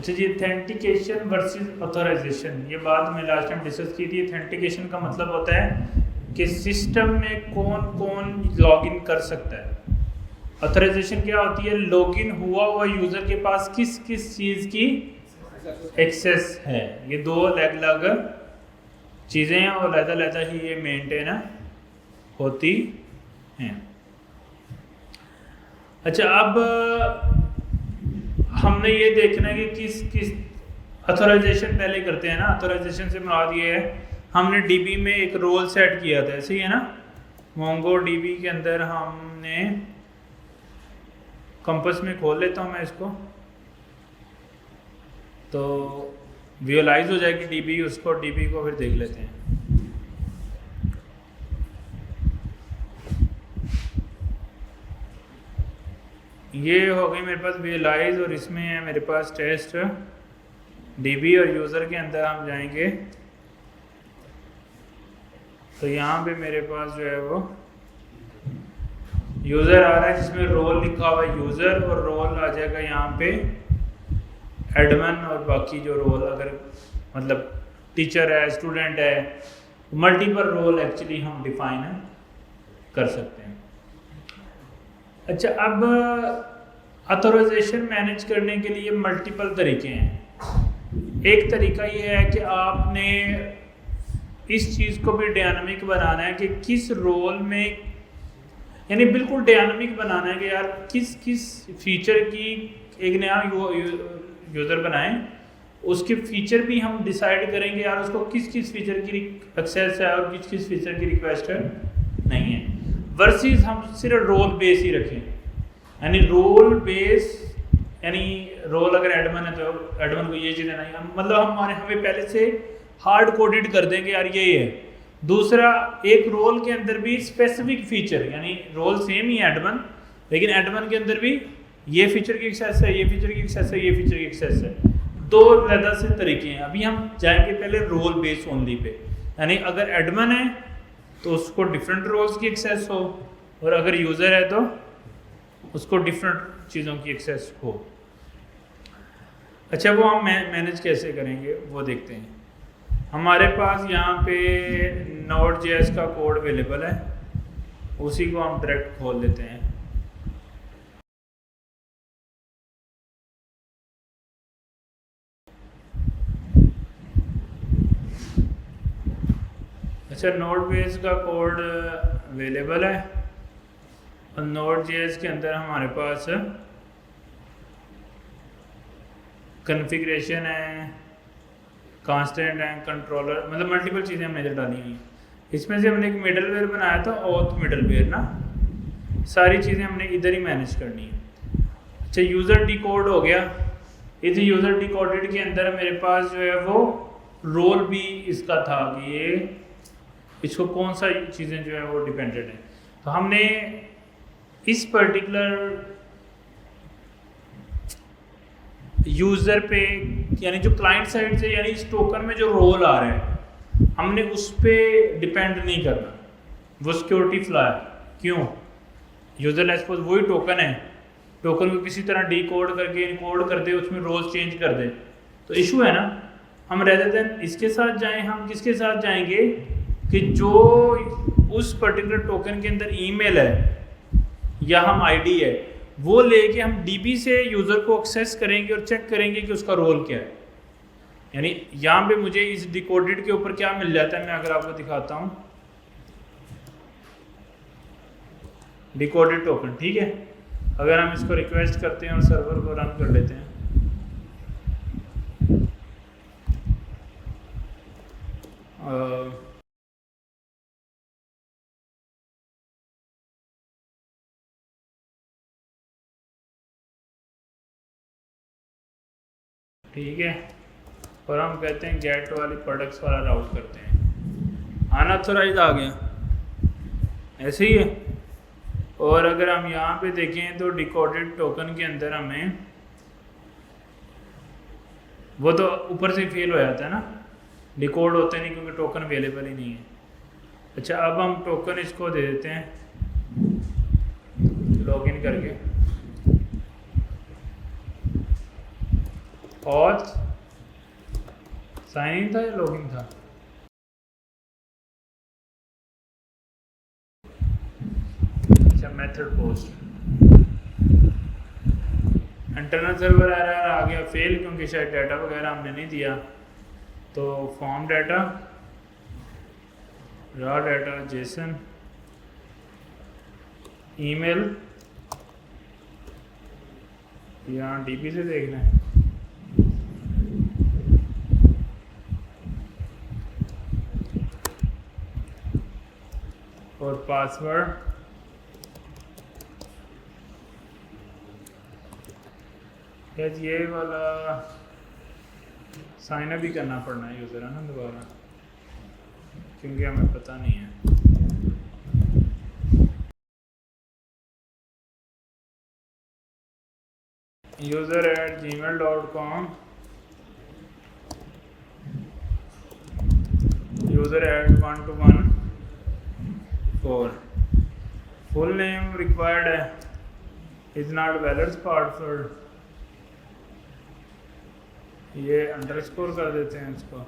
अच्छा जी, authentication versus authorisation, ये बात में लास्ट टाइम डिस्कस की थी। ऑथेंटिकेशन का मतलब होता है कि सिस्टम में कौन कौन लॉगिन कर सकता है। ऑथराइजेशन क्या होती है, लॉगिन हुआ हुआ यूज़र के पास किस किस चीज़ की एक्सेस है। ये दो अलग अलग चीज़ें हैं और अलग अलग ही ये मेंटेन होती हैं। अच्छा, अब हमने ये देखना है कि किस किस ऑथराइजेशन पहले करते हैं ना। ऑथराइजेशन से मुराद ये है, हमने डीबी में एक रोल सेट किया था, ऐसे ही है ना। मोंगो डीबी के अंदर हमने कंपस में खोल लेता हूँ मैं इसको, तो विजुअलाइज हो जाएगी डीबी, उसको डीबी को फिर देख लेते हैं। ये हो गई मेरे पास विजुअलाइज और इसमें है मेरे पास टेस्ट डीबी और यूज़र के अंदर हम जाएंगे तो यहाँ पे मेरे पास जो है वो यूज़र आ रहा है जिसमें रोल लिखा हुआ है यूज़र, और रोल आ जाएगा यहाँ पे एडमिन, और बाकी जो रोल अगर मतलब टीचर है, स्टूडेंट है, मल्टीपल रोल एक्चुअली हम डिफाइन कर सकते हैं। अच्छा, अब ऑथराइजेशन मैनेज करने के लिए मल्टीपल तरीके हैं। एक तरीका ये है कि आपने इस चीज़ को भी डायनामिक बनाना है कि किस रोल में, यानी बिल्कुल डायनामिक बनाना है कि यार किस किस फीचर की एक नया यूज़र बनाएं, उसके फीचर भी हम डिसाइड करेंगे यार उसको किस किस फीचर की एक्सेस है और किस किस फीचर की रिक्वेस्ट नहीं है। वर्सेस हम सिर्फ रोल बेस ही रखें, यानी रोल बेस, यानी रोल अगर एडमिन है तो एडमिन को ये चीज़ें नहीं, मतलब हमें पहले से हार्ड कोडेड कर देंगे यार यही है। दूसरा, एक रोल के अंदर भी स्पेसिफिक फीचर, यानी रोल सेम ही है एडमिन, लेकिन एडमिन के अंदर भी ये फीचर की एक्सेस है, ये फीचर की एक्सेस है, ये फीचर की एक्सेस है। दो अलग से तरीके हैं। अभी हम जाएंगे पहले रोल बेस ओनली पे, यानी अगर एडमिन है तो उसको डिफरेंट रोल्स की एक्सेस हो, और अगर यूज़र है तो उसको डिफरेंट चीज़ों की एक्सेस हो। अच्छा, वो हम मैनेज कैसे करेंगे वो देखते हैं। हमारे पास यहाँ पे Node.js का कोड अवेलेबल है, उसी को हम डायरेक्ट खोल लेते हैं। अच्छा, Node.js का कोड अवेलेबल है और Node.js के अंदर हमारे पास कॉन्फ़िगरेशन है, कांस्टेंट है, कंट्रोलर, मतलब मल्टीपल चीज़ें हमने इधर डाली हुई। इसमें से हमने एक मिडलवेयर बनाया था, ऑथ मिडलवेयर ना, सारी चीज़ें हमने इधर ही मैनेज करनी है। अच्छा, यूज़र डिकोड हो गया। इस यूज़र डिकोडेड के अंदर मेरे पास जो है वो रोल भी इसका था कि ये इसको कौन सा चीज़ें जो है वो डिपेंडेंट है। तो हमने इस पर्टिकुलर यूज़र पे, यानी जो क्लाइंट साइड से, यानी इस टोकन में जो रोल आ रहा है, हमने उस पर डिपेंड नहीं करना। वो सिक्योरिटी फ्ला है। क्यों? यूज़र लेट सपोज वही टोकन है, टोकन को किसी तरह डिकोड करके इनकोड कर दे, उसमें रोल चेंज कर दे तो इशू है ना। हम रेदर देन इसके साथ जाएं, हम किसके साथ जाएंगे कि जो उस पर्टिकुलर टोकन के अंदर ईमेल है या हम आईडी है, वो लेके हम डीबी से यूज़र को एक्सेस करेंगे और चेक करेंगे कि उसका रोल क्या है। यानी यहाँ पे मुझे इस डिकोडेड के ऊपर क्या मिल जाता है, मैं अगर आपको दिखाता हूँ, डिकोडेड टोकन, ठीक है। अगर हम इसको रिक्वेस्ट करते हैं और सर्वर को रन कर लेते हैं, ठीक है, और हम कहते हैं गेट वाली प्रोडक्ट्स वाला राउट करते हैं, अनऑथराइज्ड आ गया, ऐसे ही है। और अगर हम यहाँ पे देखें तो डिकोडेड टोकन के अंदर हमें वो तो ऊपर से फेल हो जाता है ना, डिकोड होते नहीं क्योंकि टोकन अवेलेबल ही नहीं है। अच्छा, अब हम टोकन इसको दे देते हैं लॉगिन करके। ऑथ साइन इन था या लॉगिन था? अच्छा method post internal server error आ गया फेल क्योंकि शायद डाटा वगैरह हमने नहीं दिया। तो form data raw data Jason email यहाँ डीपी से देखना है। और पासवर्ड ये वाला साइन अप भी करना पड़ना है यूज़र है ना दोबारा, क्योंकि हमें पता नहीं है। user@gmail.com user@121 full name required है, इज नॉट वैलिड पासवर्ड, ये अंडरस्कोर कर देते हैं इसको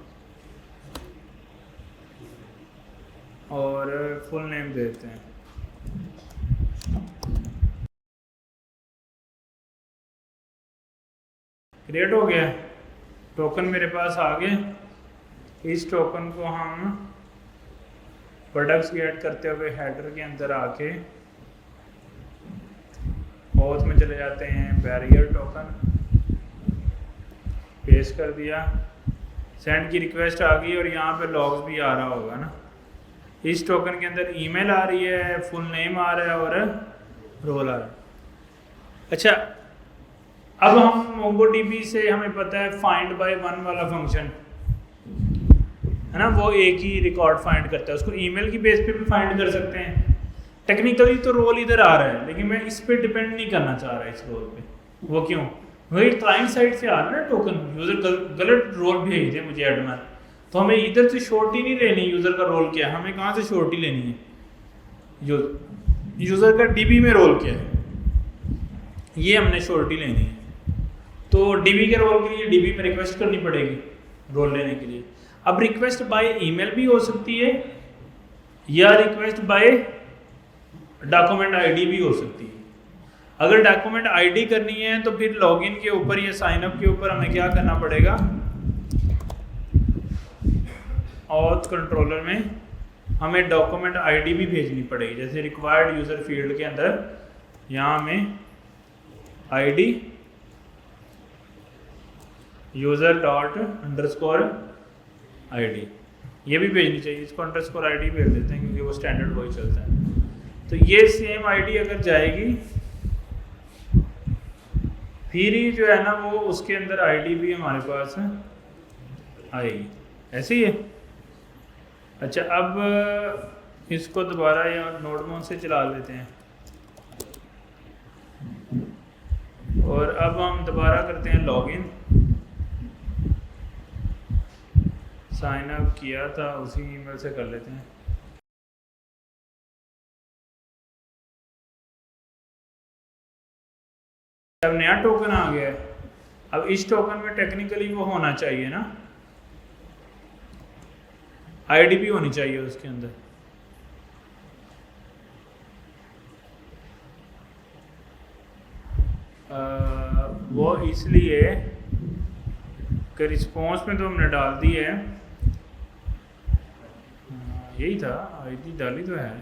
और फुल नेम देते हैं। क्रिएट हो गया टोकन मेरे पास आ गए। इस टोकन को हम प्रोडक्ट्स गेट करते हुए हेडर के अंदर आके ऑथ में चले जाते हैं, बैरियर टोकन पेस्ट कर दिया, सेंड की रिक्वेस्ट आ गई और यहाँ पे लॉग्स भी आ रहा होगा ना। इस टोकन के अंदर ईमेल आ रही है, फुल नेम आ रहा है और रोल आ रहा है। अच्छा अब हम मोंगोडीबी से हमें पता है फाइंड बाय वन वाला फंक्शन है ना, वो एक ही रिकॉर्ड फाइंड करता है, उसको ईमेल की बेस पे भी फाइंड कर सकते हैं। टेक्निकली तो रोल इधर आ रहा है लेकिन मैं इस पे डिपेंड नहीं करना चाह रहा इस रोल पे। वो क्यों? वही क्लाइंट साइड से आ रहा है ना टोकन, यूज़र गलत रोल भेज दे मुझे एडमिन, तो हमें इधर से शॉर्टी नहीं लेनी यूज़र का रोल क्या है, हमें कहाँ से शॉर्टी लेनी है, यूज़र का डीबी में रोल क्या है ये हमने शॉर्टी लेनी है। तो डीबी के रोल के लिए डीबी में रिक्वेस्ट करनी पड़ेगी रोल लेने के लिए। अब रिक्वेस्ट बाय ईमेल भी हो सकती है या रिक्वेस्ट बाय डॉक्यूमेंट आईडी भी हो सकती है। अगर डॉक्यूमेंट आईडी करनी है तो फिर लॉगिन के ऊपर या साइन अप के ऊपर हमें क्या करना पड़ेगा, ऑथ कंट्रोलर में हमें डॉक्यूमेंट आईडी भी भेजनी पड़ेगी। जैसे रिक्वायर्ड यूज़र फील्ड के अंदर यहाँ हमें आईडी user._id ये भी भेजनी चाहिए, इसको अंडरस्कोर आईडी भेज देते हैं क्योंकि वो स्टैंडर्ड वही चलता है। तो ये सेम आईडी अगर जाएगी फिर ही जो है ना वो उसके अंदर आईडी भी हमारे पास आएगी, ऐसे ही है। अच्छा अब इसको दोबारा या नोड मोड से चला लेते हैं और अब हम दोबारा करते हैं लॉगिन। साइन अप किया था उसी ईमेल से कर लेते हैं। अब नया टोकन आ गया है, अब इस टोकन में टेक्निकली वो होना चाहिए ना, आईडी भी होनी चाहिए उसके अंदर। वो इसलिए कि रिस्पॉन्स में तो हमने डाल दी है, यही था आईडी डाली तो है।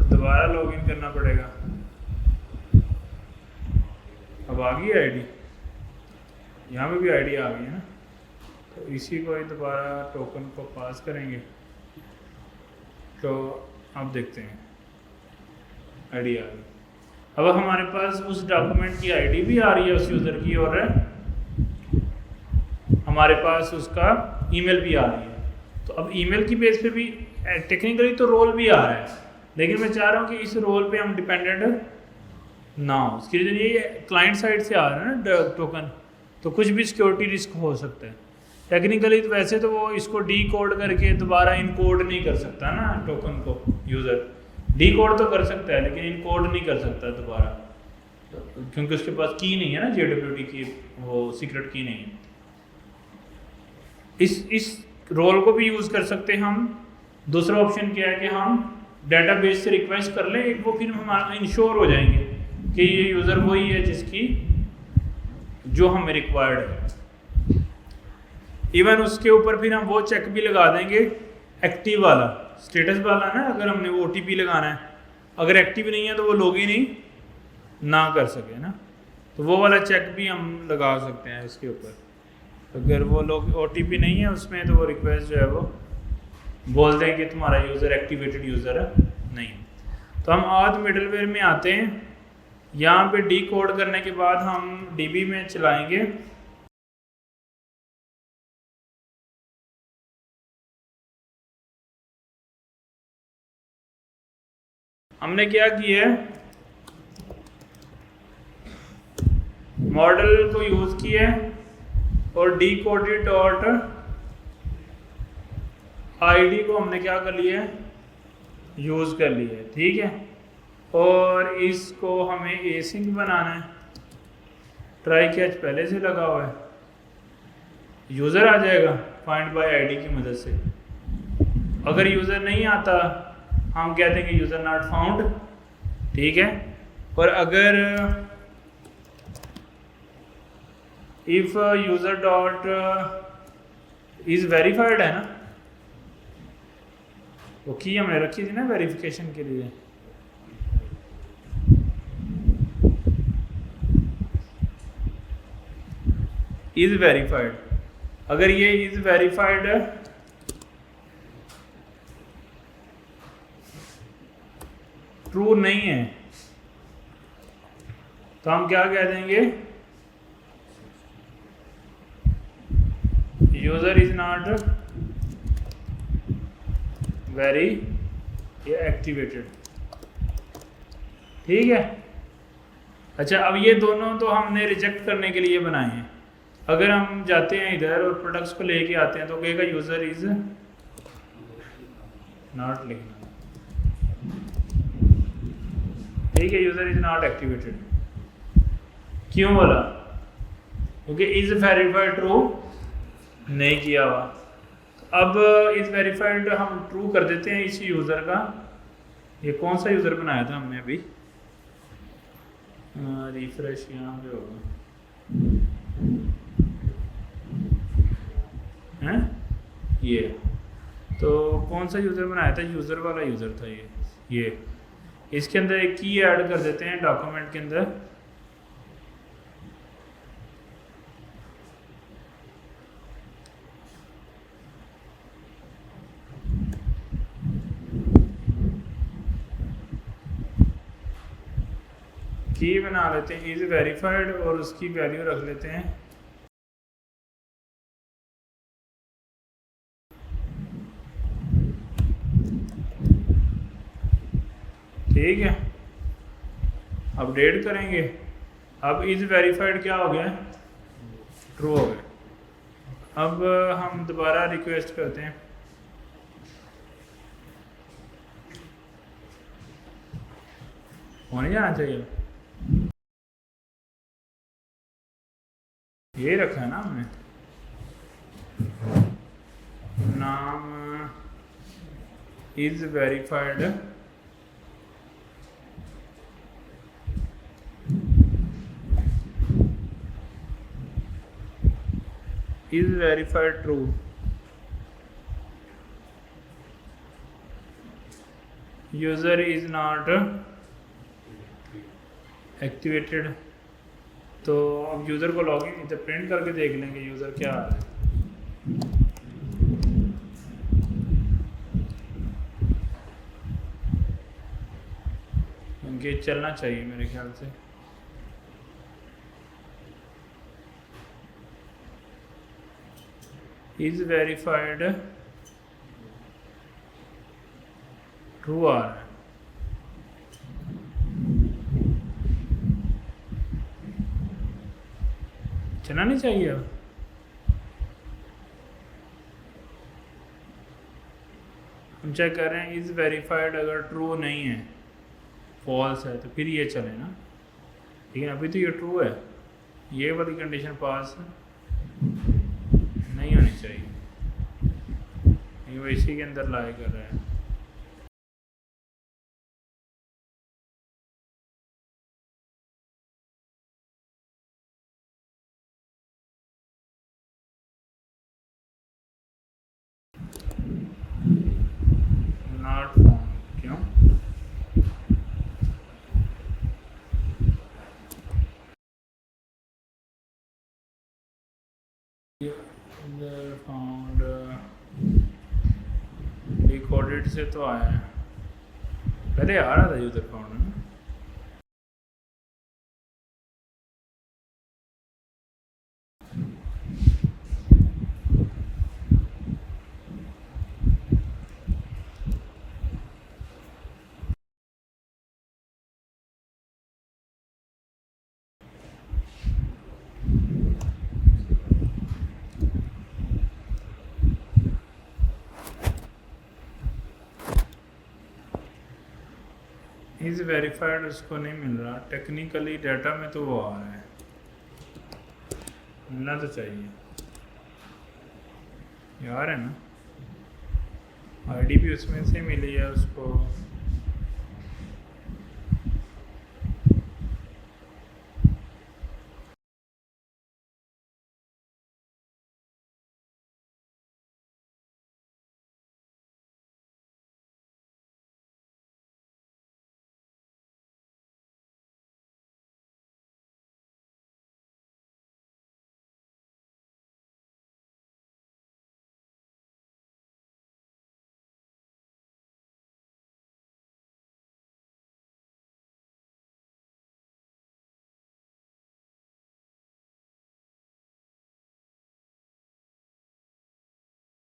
दोबारा लॉगिन करना पड़ेगा। अब आ गई आईडी, यहाँ पे भी आईडी आ गई है ना, तो इसी को ही दोबारा टोकन को पास करेंगे। तो अब देखते हैं आईडी आ गई। अब हमारे पास उस डॉक्यूमेंट की आईडी भी आ रही है उस यूज़र की और हमारे पास उसका ईमेल भी आ रही है। तो अब ईमेल की बेस पे भी टेक्निकली तो रोल भी आ रहा है, लेकिन मैं चाह रहा हूँ कि इस रोल पे हम डिपेंडेंट ना हो। इसके लिए ये क्लाइंट साइड से आ रहा है ना टोकन, तो कुछ भी सिक्योरिटी रिस्क हो सकता है। टेक्निकली तो वैसे तो वो इसको डी कोड करके दोबारा इनकोड नहीं कर सकता ना टोकन को यूज़र, डी कोड तो कर सकता है लेकिन इन कोड नहीं कर सकता दोबारा, क्योंकि उसके पास की नहीं है ना JWT की, वो सीक्रेट की नहीं है। इस रोल को भी यूज़ कर सकते हैं हम। दूसरा ऑप्शन क्या है कि हम डेटाबेस से रिक्वेस्ट कर लें, एक वो फिर हमारा इंश्योर हो जाएंगे कि ये यूज़र वही है जिसकी जो हमें रिक्वायर्ड है। इवन उसके ऊपर फिर हम वो चेक भी लगा देंगे एक्टिव वाला, स्टेटस वाला ना, अगर हमने वो OTP लगाना है, अगर एक्टिव नहीं है तो वो लॉगिन ही ना कर सके ना, तो वो वाला चेक भी हम लगा सकते हैं इसके ऊपर। अगर वो लोग OTP नहीं है उसमें तो वो रिक्वेस्ट जो है वो बोल दें कि तुम्हारा यूज़र एक्टिवेटेड यूज़र है नहीं। तो हम आज मिडलवेयर में आते हैं। यहाँ पे डी कोड करने के बाद हम DB में चलाएंगे। हमने क्या किया है, मॉडल को यूज़ किया है और डी कोडेड डॉट ID को हमने क्या कर लिया है, यूज़ कर लिया है, ठीक है। और इसको हमें एसिंक बनाना है, ट्राई कैच पहले से लगा हुआ है, यूज़र आ जाएगा फाइंड बाय ID की मदद से। अगर यूज़र नहीं आता हम कहते हैं कि यूज़र नॉट फाउंड, ठीक है। और अगर if user dot is verified है ना, वो की हमने रखी थी ना वेरिफिकेशन के लिए, इज़ वेरीफाइड। अगर ये इज़ वेरीफाइड ट्रू नहीं है तो हम क्या कह देंगे, user is not very activated, ठीक है। अच्छा, अब ये दोनों तो हमने रिजेक्ट करने के लिए बनाए हैं। अगर हम जाते हैं इधर और प्रोडक्ट्स को लेके आते हैं तो कहेगा यूज़र इज़ नॉट लिखना, ठीक है, यूज़र इज़ नॉट एक्टिवेटेड। क्यों बोला? क्योंकि इज़ वेरीफाइड ट्रू नहीं किया हुआ। अब इस वेरीफाइड हम ट्रू कर देते हैं इस यूज़र का। ये कौन सा यूज़र बनाया था हमने अभी, रिफ्रेश यहाँ पे होगा हैं, ये तो कौन सा यूज़र बनाया था, यूज़र वाला यूज़र था ये इसके अंदर एक की ऐड कर देते हैं डॉक्यूमेंट के अंदर। की बना लेते हैं इज़ वेरीफाइड और उसकी वैल्यू रख लेते हैं ठीक है। अपडेट करेंगे। अब इज़ वेरीफाइड क्या हो गया, ट्रू हो गया। अब हम दोबारा रिक्वेस्ट करते हैं, होने जाना चाहिए, ये रखा है ना हमने नाम is verified is verified true। user is not activated। तो अब यूज़र को लॉगिन इधर प्रिंट करके देख लेंगे यूज़र क्या आ रहा है। ये चलना चाहिए मेरे ख्याल से। इज वेरीफाइड ट्रू आ रहा है। चलना नहीं चाहिए अब। हम चेक कर रहे हैं इज़ वेरीफाइड, अगर ट्रू नहीं है फॉल्स है तो फिर ये चले ना, लेकिन अभी तो ये ट्रू है, ये वाली कंडीशन पास नहीं होनी चाहिए, ये वो इसी के अंदर लाई कर रहा है। नॉट फाउंड, क्यों? फाउंड डिकोडेड से तो आया है, पहले आ रहा था यूजर फाउंड ना। इज़ वेरीफाइड उसको नहीं मिल रहा, टेक्निकली डाटा में तो वो आ रहा है, मिलना तो चाहिए यार, है ना। आईडी भी उसमें से मिली है उसको,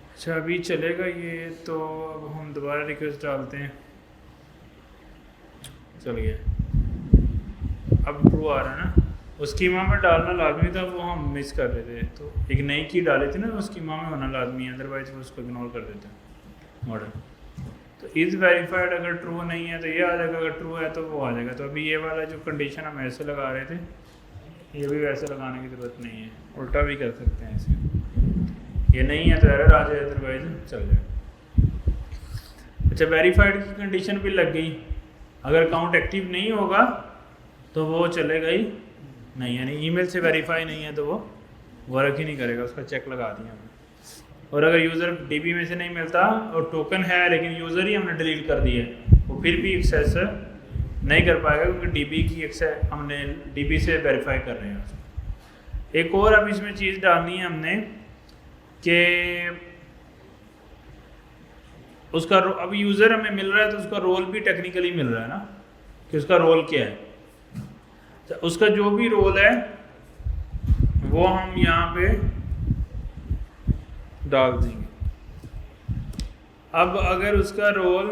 अच्छा अभी चलेगा ये तो। अब हम दोबारा रिक्वेस्ट डालते हैं, चल गया, अब ट्रू आ रहा है ना। उस स्कीमा में डालना लाजमी था, वो हम मिस कर रहे थे, तो एक नई की डाली थी ना, वो स्कीमा में होना लाजमी है, अदरवाइज वो उसको इग्नोर कर देते हैं मॉडल। तो इज़ वेरीफाइड अगर ट्रू नहीं है तो ये आ जाएगा, अगर ट्रू है तो वो आ जाएगा। तो अभी ये वाला जो कंडीशन हम ऐसे लगा रहे थे, ये भी वैसे लगाने की ज़रूरत नहीं है, उल्टा भी कर सकते हैं इसे, ये नहीं है तो एरर आ जाए, अदरवाइज चल जाए। अच्छा वेरीफाइड की कंडीशन भी लग गई, अगर अकाउंट एक्टिव नहीं होगा तो वो चलेगा ही नहीं, यानी ईमेल से वेरीफाई नहीं है तो वो वर्क ही नहीं करेगा, उसका चेक लगा दिया हमने। और अगर यूज़र डीबी में से नहीं मिलता और टोकन है लेकिन यूज़र ही हमने डिलीट कर दिया है, वो फिर भी एक्सेस नहीं कर पाएगा, क्योंकि डीबी की एक्सेस हमने डीबी से वेरीफाई कर रहे हैं उसको। एक और अब इसमें चीज़ डालनी है हमने कि उसका अब यूज़र हमें मिल रहा है तो उसका रोल भी टेक्निकली मिल रहा है ना, कि उसका रोल क्या है। तो उसका जो भी रोल है वो हम यहाँ पे डाल देंगे। अब अगर उसका रोल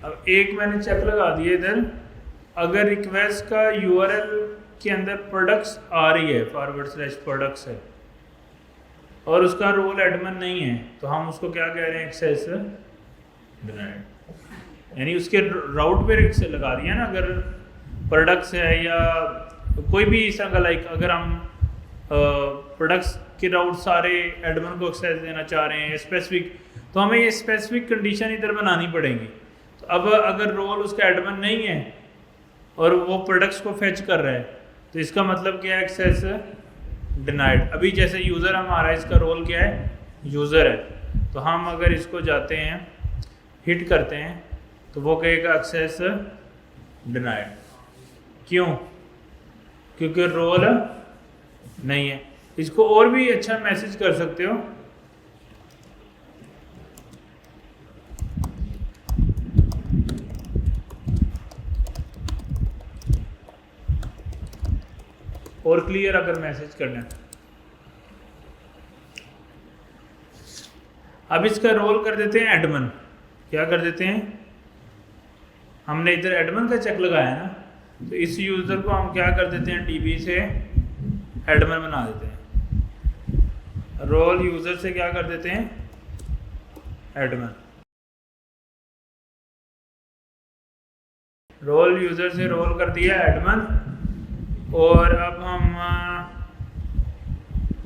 अब एक मैंने चेक लगा दिया इधर, अगर रिक्वेस्ट का यूआरएल के अंदर प्रोडक्ट्स आ रही है, /प्रोडक्ट्स है, और उसका रोल एडमिन नहीं है, तो हम उसको क्या कह रहे हैं, एक्सेस डिनाइड। यानी उसके राउट पे से लगा दिया ना, अगर प्रोडक्ट्स है या कोई भी इस तरह का, लाइक अगर हम प्रोडक्ट्स के राउट सारे एडमिन को एक्सेस देना चाह रहे हैं स्पेसिफिक, तो हमें ये स्पेसिफिक कंडीशन इधर बनानी पड़ेगी। तो अब अगर रोल उसका एडमिन नहीं है और वो प्रोडक्ट्स को फेच कर रहा है, तो इसका मतलब क्या है, एक्सेस डिनाइड। अभी जैसे यूज़र हमारा, इसका रोल क्या है, यूज़र है, तो हम अगर इसको जाते हैं हिट करते हैं तो वो कहेगा एक्सेस डिनाइड। क्यों? क्योंकि रोल नहीं है। इसको और भी अच्छा मैसेज कर सकते हो, और क्लियर अगर मैसेज करना है अब इसका रोल कर देते हैं एडमन। क्या कर देते हैं, हमने इधर एडमन का चेक लगाया है ना, तो इस यूज़र को हम क्या कर देते हैं, डीबी से एडमन बना देते हैं। रोल यूज़र से क्या कर देते हैं, एडमन। रोल यूज़र से रोल कर दिया एडमन, और अब हम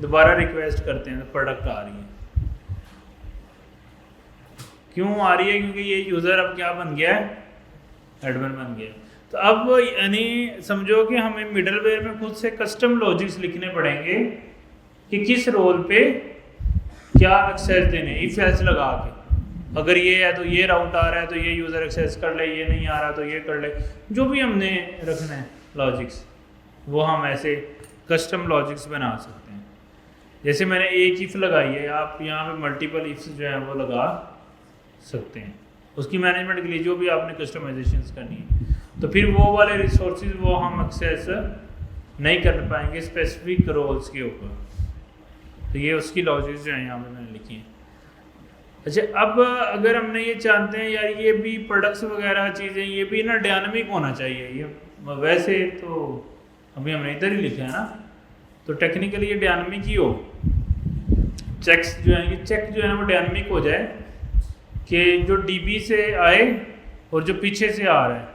दोबारा रिक्वेस्ट करते हैं तो प्रोडक्ट आ रही है। क्यों आ रही है, क्योंकि ये यूज़र अब क्या बन गया है, एडमन बन गया। तो अब यानी समझो कि हमें मिडलवेयर में खुद से कस्टम लॉजिक्स लिखने पड़ेंगे कि किस रोल पे क्या एक्सेस देने, इफ एल्स लगा के। अगर ये है तो ये राउट आ रहा है तो ये यूज़र एक्सेस कर ले, ये नहीं आ रहा तो ये कर ले। जो भी हमने रखना है लॉजिक्स, वो हम ऐसे कस्टम लॉजिक्स बना सकते हैं। जैसे मैंने एक इफ़ लगाई है, आप यहाँ पे मल्टीपल इफ्स जो है वो लगा सकते हैं। उसकी मैनेजमेंट के लिए जो भी आपने कस्टमाइजेशंस करनी है, तो फिर वो वाले रिसोर्सेज वो हम एक्सेस नहीं कर पाएंगे स्पेसिफिक रोल्स के ऊपर। तो ये उसकी लॉजिक्स जो है यहाँ पे मैंने लिखी हैं। अच्छा, अब अगर हमने ये चाहते हैं यार ये भी प्रोडक्ट्स वगैरह चीज़ें ये भी ना डायनामिक होना चाहिए, ये वैसे तो अभी हमने इधर ही लिखा है ना, तो टेक्निकली ये डायनामिक ही हो। चेक्स जो है, ये चेक जो है वो डायनामिक हो जाए कि जो डीबी से आए और जो पीछे से आ रहा है,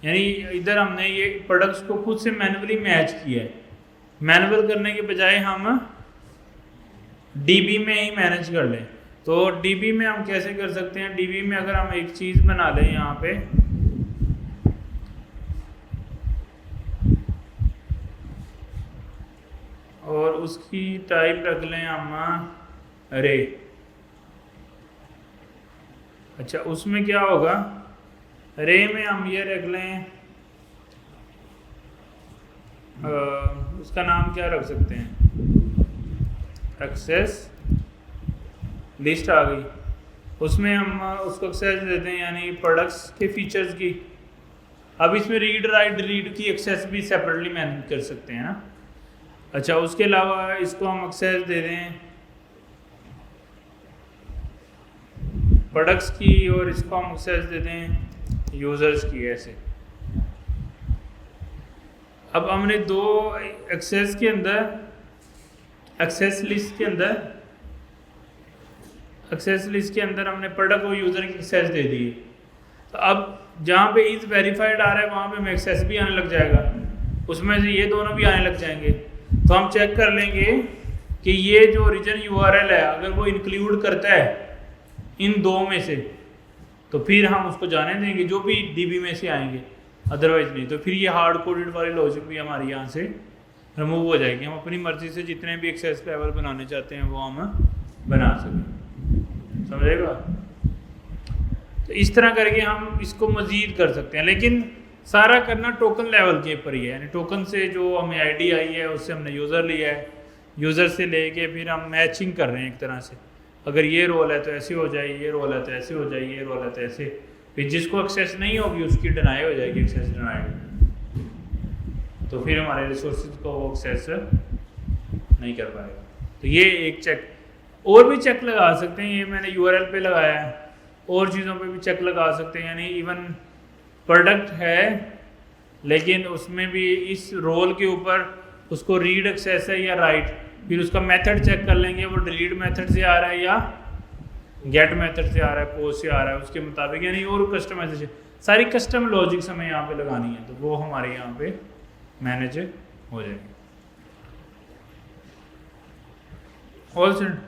यानी इधर हमने ये प्रोडक्ट्स को खुद से मैनुअली मैच किया है। मैनुअल करने के बजाय हम डीबी में ही मैनेज कर लें। तो डीबी में हम कैसे कर सकते हैं, डीबी में अगर हम एक चीज़ बना लें यहाँ पे, और उसकी टाइप रख लें हम अरे। अच्छा, उसमें क्या होगा, अरे में हम ये रख लें, उसका नाम क्या रख सकते हैं, एक्सेस लिस्ट आ गई। उसमें हम उसको एक्सेस देते हैं, यानी प्रोडक्ट्स के फीचर्स की। अब इसमें रीड राइट डिलीट की एक्सेस भी सेपरेटली मैनेज कर सकते हैं ना। अच्छा, उसके अलावा इसको हम एक्सेस दे दें प्रोडक्ट्स की, और इसको हम एक्सेस दे दें यूज़र्स की। ऐसे अब हमने दो एक्सेस के अंदर, एक्सेस लिस्ट के अंदर हमने प्रोडक्ट और यूज़र की एक्सेस दे दी। तो अब जहाँ पे इज वेरीफाइड आ रहा है वहाँ पे हमें एक्सेस भी आने लग जाएगा, उसमें से ये दोनों भी आने लग जाएंगे। तो हम चेक कर लेंगे कि ये जो ओरिजिन यूआरएल है अगर वो इंक्लूड करता है इन दो में से, तो फिर हम उसको जाने देंगे जो भी डीबी में से आएंगे, अदरवाइज नहीं। तो फिर ये हार्ड कोडेड वाली लॉजिक भी हमारी यहाँ से रिमूव हो जाएगी। हम अपनी मर्ज़ी से जितने भी एक्सेस लेवल बनाने चाहते हैं वो हम बना सकें, समझेगा। तो इस तरह करके हम इसको मज़ीद कर सकते हैं, लेकिन सारा करना टोकन लेवल के ऊपर ही है। यानी टोकन से जो हमें आईडी आई है उससे हमने यूज़र लिया है, यूज़र से लेके फिर हम मैचिंग कर रहे हैं एक तरह से। अगर ये रोल है तो ऐसे हो जाए, ये रोल है तो ऐसे हो जाए, ये रोल है तो ऐसे। फिर जिसको एक्सेस नहीं होगी उसकी डिनाई हो जाएगी, एक्सेस डिनाई, तो फिर हमारे रिसोर्सेज को वो एक्सेस नहीं कर पाएगा। तो ये एक चेक, और भी चेक लगा सकते हैं। ये मैंने यूआरएल पे लगाया है, और चीज़ों पे भी चेक लगा सकते हैं। यानी इवन प्रोडक्ट है लेकिन उसमें भी इस रोल के ऊपर उसको रीड एक्सेस है या राइट, फिर उसका मेथड चेक कर लेंगे वो डिलीट मेथड से आ रहा है या गेट मेथड से आ रहा है, पोस्ट से आ रहा है, उसके मुताबिक। यानी और कस्टमाइजेशन, सारी कस्टम लॉजिक्स हमें यहाँ पे लगानी है, तो वो हमारे यहाँ पे मैनेज हो जाएगी। All set.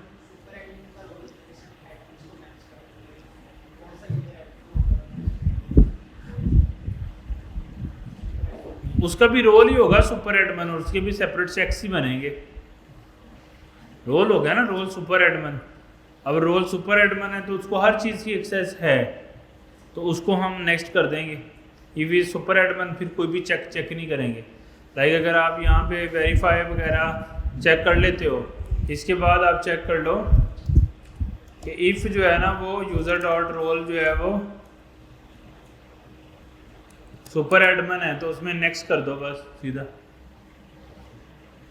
उसका भी रोल ही होगा सुपर एडमन, और उसके भी सेपरेट चेक्स ही बनेंगे। रोल हो गया ना, रोल सुपर एडमन। अब रोल सुपर एडमन है तो उसको हर चीज़ की एक्सेस है, तो उसको हम नेक्स्ट कर देंगे। ये सुपर एडमन फिर कोई भी चेक नहीं करेंगे। लाइक अगर आप यहाँ पे वेरीफाई वगैरह चेक कर लेते हो, इसके बाद आप चेक कर लो कि इफ़ जो है ना वो यूज़र डॉट रोल जो है वो सुपर एडमन है, तो उसमें नेक्स्ट कर दो बस सीधा।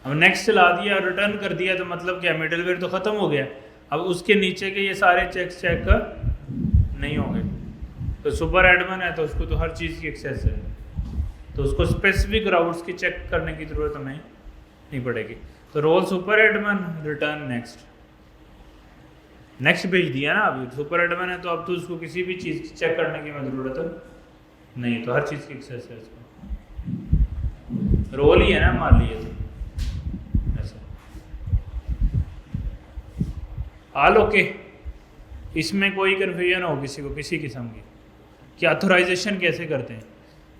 अब नेक्स्ट चला दिया, रिटर्न कर दिया, तो मतलब क्या, मिडलवेयर तो ख़त्म हो गया। अब उसके नीचे के ये सारे चेक्स चेक नहीं होंगे। तो सुपर एडमिन है तो उसको तो हर चीज़ की एक्सेस है, तो उसको स्पेसिफिक राउट्स की चेक करने की ज़रूरत हमें नहीं पड़ेगी। तो role super admin, return next, next भेज दिया ना। अभी सुपर एडमिन है तो अब तो उसको किसी भी चीज़ की चेक करने की ज़रूरत नहीं, तो हर चीज़ की एक्सेस है इसको, रोल ही है ना मान लिए तो ऐसा। आल ओके, इसमें कोई कन्फ्यूजन हो किसी को किसी किस्म की कि ऑथोराइजेशन कैसे करते हैं?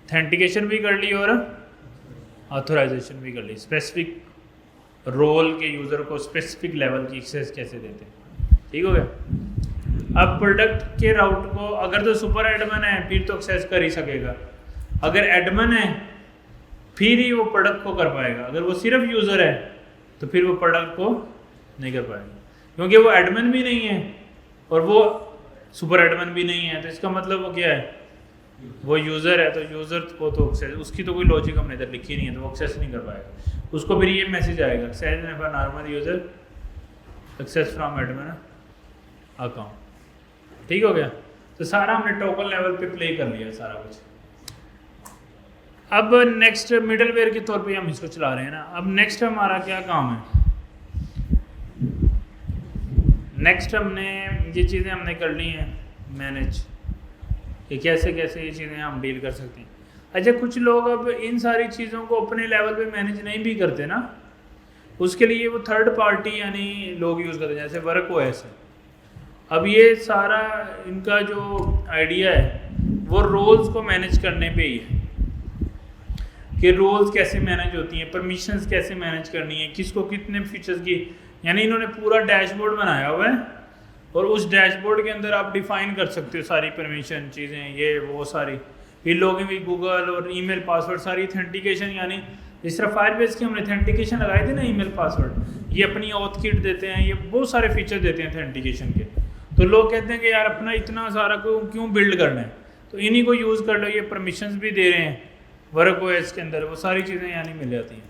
ऑथेंटिकेशन भी कर ली और ऑथोराइजेशन भी कर ली। स्पेसिफिक रोल के यूज़र को स्पेसिफिक लेवल की एक्सेस कैसे देते हैं, ठीक हो गया। अब प्रोडक्ट के राउट को अगर तो सुपर एडमिन है फिर तो एक्सेस कर ही सकेगा, अगर एडमिन है फिर ही वो प्रोडक्ट को कर पाएगा, अगर वो सिर्फ यूज़र है तो फिर वो प्रोडक्ट को नहीं कर पाएगा, क्योंकि वो एडमिन भी नहीं है और वो सुपर एडमिन भी नहीं है। तो इसका मतलब वो क्या है, वो यूज़र है, तो यूज़र को तो एक्सेस, उसकी तो कोई लॉजिक हमने इधर लिखी नहीं है, तो वो एक्सेस नहीं कर पाएगा। उसको फिर ये मैसेज आएगा, access for normal user, access from admin account, ठीक हो गया। तो सारा हमने टोकन लेवल पे प्ले कर लिया सारा कुछ। अब नेक्स्ट मिडलवेयर के तौर पे हम इसको चला रहे हैं ना। अब नेक्स्ट हमारा क्या काम है, नेक्स्ट हमने ये चीज़ें हमने कर ली हैं मैनेज, कि कैसे कैसे ये चीज़ें हम डील कर सकते हैं। अच्छा, कुछ लोग अब इन सारी चीज़ों को अपने लेवल पे मैनेज नहीं भी करते ना, उसके लिए वो थर्ड पार्टी यानी लोग यूज़ करते हैं, जैसे वर्क ओएस है। अब ये सारा इनका जो आइडिया है वो रोल्स को मैनेज करने पे ही है, कि रोल्स कैसे मैनेज होती हैं, परमिशंस कैसे मैनेज करनी है, किसको कितने फीचर्स की, यानी इन्होंने पूरा डैशबोर्ड बनाया हुआ है और उस डैशबोर्ड के अंदर आप डिफ़ाइन कर सकते हो सारी परमिशन चीज़ें, ये वो सारी, फिर लॉगिन भी गूगल और ईमेल पासवर्ड, सारी ऑथेंटिकेशन, यानी जिस तरह फायरबेस की हमने ऑथेंटिकेशन लगाए थे ना ईमेल पासवर्ड, ये अपनी ऑथ किट देते हैं, ये बहुत सारे फीचर देते हैं ऑथेंटिकेशन के। तो लोग कहते हैं कि यार अपना इतना सारा क्यों बिल्ड करना है, तो इन्हीं को यूज़ कर लो, ये परमिशंस भी दे रहे हैं वर्क ओएस के अंदर, वो सारी चीज़ें यानी मिल जाती हैं।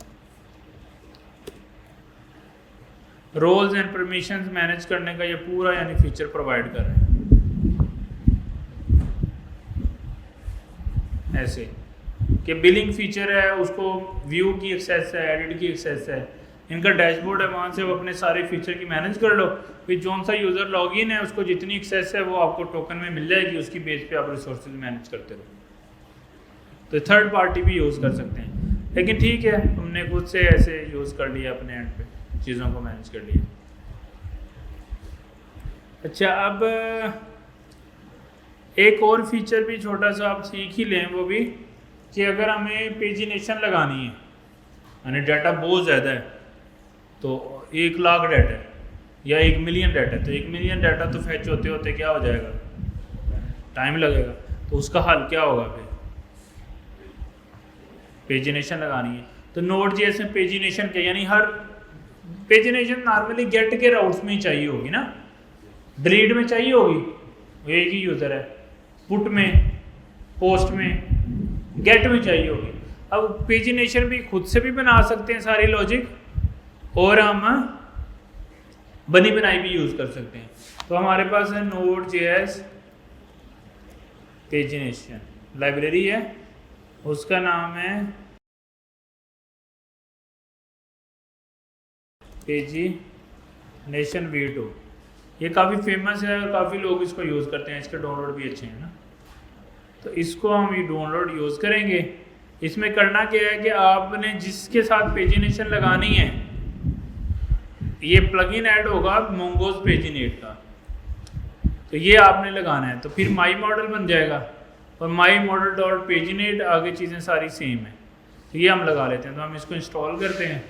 रोल्स एंड परमिशंस मैनेज करने का ये पूरा यानी फीचर प्रोवाइड कर रहे हैं। ऐसे कि बिलिंग फीचर है, उसको व्यू की एक्सेस है, एडिट की एक्सेस है, इनका डैशबोर्ड है, वहाँ से वो अपने सारे फीचर की मैनेज कर लो, फिर जौन सा यूज़र लॉगिन है उसको जितनी एक्सेस है वो आपको टोकन में मिल जाएगी, उसकी बेस पे आप रिसोर्सेज मैनेज करते रहो। तो थर्ड पार्टी भी यूज़ कर सकते हैं, लेकिन ठीक है हमने खुद से ऐसे यूज़ कर लिया, अपने एंड पे चीज़ों को मैनेज कर लिया। अच्छा, अब एक और फीचर भी छोटा सा आप सीख ही लें, वो भी कि अगर हमें पेजिनेशन लगानी है, यानी डाटा बहुत ज़्यादा है, तो 1 लाख डाटा है या 1 मिलियन डाटा है, तो 1 मिलियन डाटा तो फैच होते होते क्या हो जाएगा, टाइम लगेगा। तो उसका हल क्या होगा, फिर पेजिनेशन लगानी है तो Node.js में पेजिनेशन क्या, यानी हर पेजिनेशन नॉर्मली गेट के राउट्स में ही चाहिए होगी ना, डिलीट में चाहिए होगी, वो एक ही यूज़र है, पुट में, पोस्ट में, गेट में चाहिए होगी। अब पेजिनेशन भी खुद से भी बना सकते हैं सारी लॉजिक, और हम बनी बनाई भी यूज़ कर सकते हैं। तो हमारे पास है Node.js पेजिनेशन लाइब्रेरी है, उसका नाम है पेजिनेशन v2। ये काफ़ी फेमस है और काफ़ी लोग इसको यूज़ करते हैं, इसके डाउनलोड भी अच्छे हैं ना। तो इसको हम ये डाउनलोड यूज़ करेंगे। इसमें करना क्या है कि आपने जिसके साथ पेजिनेशन लगानी है, ये प्लगइन ऐड होगा मोंगोज पेजिनेट का, तो ये आपने लगाना है, तो फिर माई मॉडल बन जाएगा और माई मॉडल डॉट पेजिनेट, आगे चीज़ें सारी सेम है। तो ये हम लगा लेते हैं, तो हम इसको इंस्टॉल करते हैं,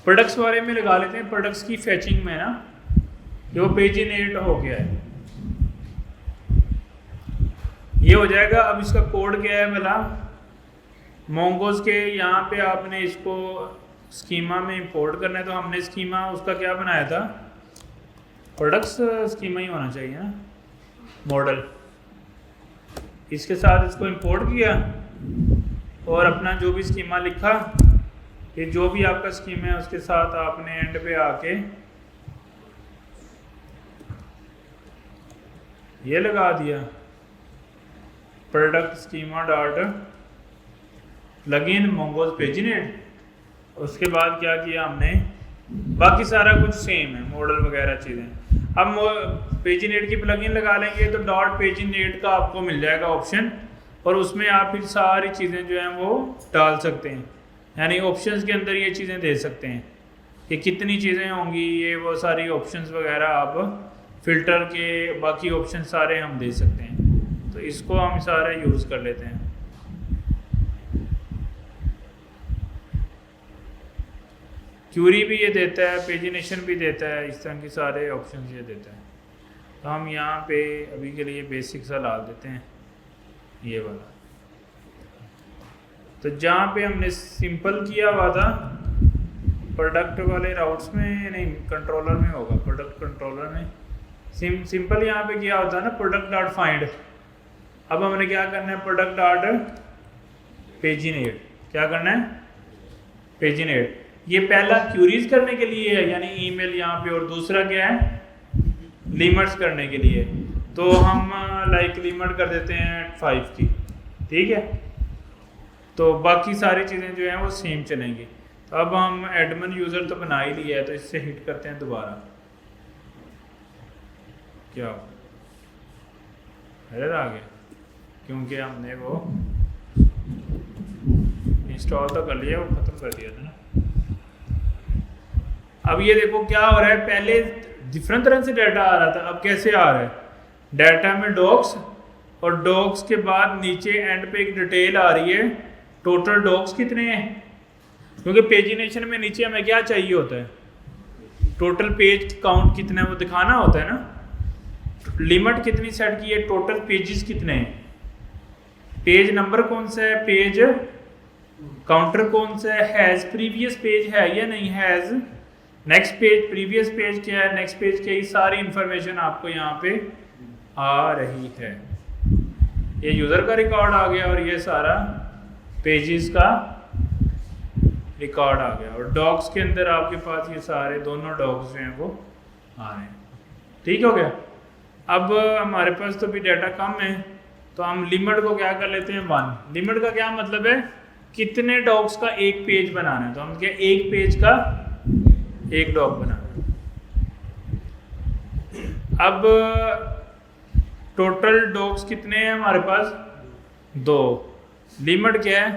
प्रोडक्ट्स वाले में लगा लेते हैं, प्रोडक्ट्स की फैचिंग में ना जो पेजिनेट हो गया है ये हो जाएगा। अब इसका कोड क्या है भला, मोंगोज के यहाँ पे आपने इसको स्कीमा में इंपोर्ट करना है, तो हमने स्कीमा उसका क्या बनाया था, प्रोडक्ट्स स्कीमा ही होना चाहिए ना, मॉडल। इसके साथ इसको इंपोर्ट किया और अपना जो भी स्कीमा लिखा, ये जो भी आपका स्कीमा है उसके साथ आपने एंड पे आके ये लगा दिया product schema dot plugin mongoose paginate. उसके बाद क्या किया हमने, बाकी सारा कुछ सेम है, मॉडल वगैरह चीज़ें। अब पेजिनेट की प्लगइन लगा लेंगे तो डॉट पेजिनेट का आपको मिल जाएगा ऑप्शन, और उसमें आप फिर सारी चीज़ें जो हैं वो डाल सकते हैं, यानी ऑप्शंस के अंदर ये चीज़ें दे सकते हैं कि कितनी चीज़ें होंगी, ये वो सारी ऑप्शंस वगैरह आप फ़िल्टर के बाकी ऑप्शन सारे हम दे सकते हैं। तो इसको हम सारे यूज़ कर लेते हैं। क्यूरी भी ये देता है, पेजिनेशन भी देता है, इस तरह के सारे ऑप्शन ये देता है। तो हम यहाँ पे अभी के लिए बेसिक सा डाल देते हैं ये वाला। तो जहाँ पे हमने सिंपल किया हुआ था प्रोडक्ट वाले राउट्स में, नहीं कंट्रोलर में होगा, प्रोडक्ट कंट्रोलर में सिंपल यहाँ पे किया होता है ना प्रोडक्ट डॉट फाइंड। अब हमने क्या करना है, प्रोडक्ट डॉट पेजिनेट, क्या करना है पेजिनेट। ये पहला क्यूरीज करने के लिए है, यानी ईमेल यहाँ पे, और दूसरा क्या है लिमिट्स करने के लिए। तो हम लाइक लिमिट कर देते हैं 5 की, ठीक है। तो बाकी सारी चीज़ें जो हैं वो सेम चलेंगी। तो अब हम एडमिन यूज़र तो बना ही लिया है, तो इससे हिट करते हैं दोबारा, क्या एरर आ गया, क्योंकि हमने वो इंस्टॉल तो कर लिया, वो ख़त्म कर दिया था ना। अब ये देखो क्या हो रहा है, पहले डिफरेंट तरह से डाटा आ रहा था, अब कैसे आ रहा है, डाटा में डॉक्स, और डॉक्स के बाद नीचे एंड पे एक डिटेल आ रही है, टोटल डॉक्स कितने हैं, क्योंकि पेजिनेशन में नीचे हमें क्या चाहिए होता है, टोटल पेज काउंट कितना है वो दिखाना होता है ना। लिमिट कितनी सेट की है, टोटल पेजेस कितने हैं, पेज नंबर कौन सा है, पेज काउंटर कौन सा है, हैज़ प्रीवियस पेज है या नहीं, has next page, previous page क्या है, नेक्स्ट पेज क्या है, ये सारी इंफॉर्मेशन आपको यहाँ पे आ रही है। ये यूज़र का रिकॉर्ड आ गया और ये सारा पेजेस का रिकॉर्ड आ गया, और डॉक्स के अंदर आपके पास ये सारे दोनों डॉक्स जो हैं वो आ रहे हैं। ठीक हो गया। अब हमारे पास तो भी डाटा कम है, तो हम लिमिट को क्या कर लेते हैं 1। लिमिट का क्या मतलब है, कितने डॉक्स का एक पेज बनाना है, तो हम क्या एक पेज का एक डॉक बनाना है। अब टोटल डॉक्स कितने हैं हमारे पास, 2। लिमिट क्या है,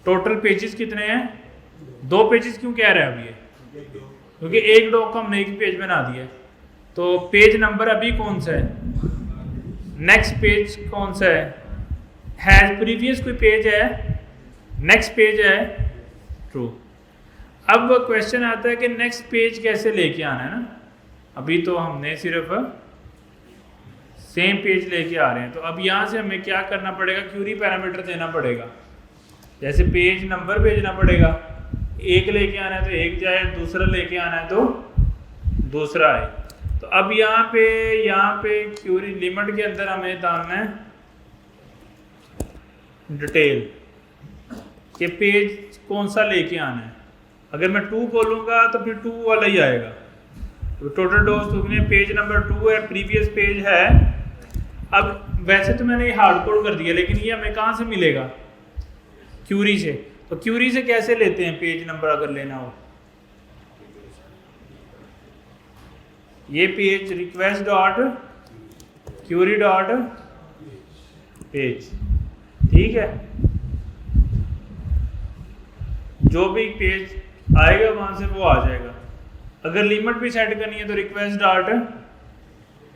टोटल पेजेस कितने हैं, 2 पेजेस। क्यों कह रहे हैं अभी ये, क्योंकि एक डॉक का हमने एक पेज बना दिया। तो पेज नंबर अभी कौन सा है, नेक्स्ट पेज कौन सा है, हैज प्रीवियस कोई पेज है, नेक्स्ट पेज है, ट्रू। अब क्वेश्चन आता है कि नेक्स्ट पेज कैसे लेके आना है ना, अभी तो हमने सिर्फ सेम पेज लेके आ रहे हैं। तो अब यहाँ से हमें क्या करना पड़ेगा, क्यूरी पैरामीटर देना पड़ेगा। जैसे पेज नंबर भेजना पड़ेगा, एक लेके आना है तो एक जाए, दूसरा लेके आना है तो दूसरा आए। तो अब यहाँ पे क्यूरी लिमिट के अंदर हमें डालना है डिटेल कि पेज कौन सा लेके आना है। अगर मैं 2 खोलूँगा तो फिर 2 वाला ही आएगा। तो टोटल डॉक्स में पेज नंबर 2 है, प्रीवियस पेज है। अब वैसे तो मैंने ये हार्ड कोड कर दिया, लेकिन ये हमें कहाँ से मिलेगा, क्यूरी से। तो क्यूरी से कैसे लेते हैं पेज नंबर अगर लेना हो, ये page request dot Curie dot page, ठीक है। जो भी पेज आएगा वहां से वो आ जाएगा। अगर लिमिट भी सेट करनी है तो रिक्वेस्ट डॉट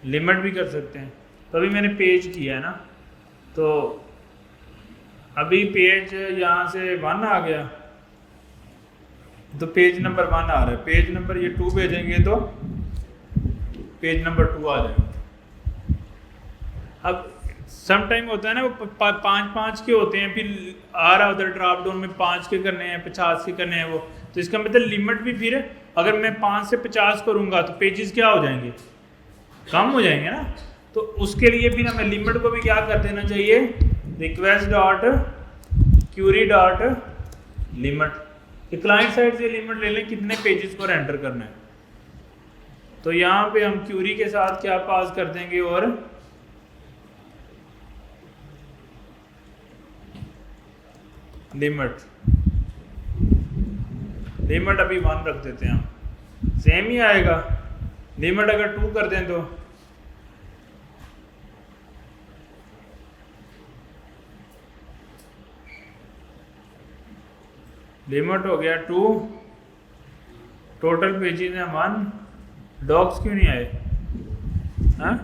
लिमिट भी कर सकते हैं। तो अभी मैंने पेज किया है ना, तो अभी पेज यहाँ से 1 आ गया, तो पेज नंबर 1 आ रहा है। पेज नंबर ये 2 भेजेंगे तो पेज नंबर 2 आ जाएगा। अब सम टाइम होता है ना, वो 5-5 के होते हैं, फिर आ रहा उधर ड्रॉप डाउन में 5 के करने हैं, 50 के करने हैं वो। तो इसका मतलब लिमिट भी फिर अगर मैं 5 से 50 करूँगा तो पेजेस क्या हो जाएंगे, कम हो जाएंगे ना। तो उसके लिए फिर हमें लिमिट को भी क्या कर देना चाहिए, request dot Curie dot limit. Client side से लिमिट ले लें कितने पेजेस को रेंडर करना है। तो यहाँ पे हम क्यूरी के साथ क्या पास कर देंगे, और लिमिट अभी 1 रख देते हैं हम, सेम ही आएगा। लिमिट अगर 2 कर दें तो लिमिट हो गया 2, टोटल पेजेस हैं 1, डॉग्स क्यों नहीं आए? हाँ,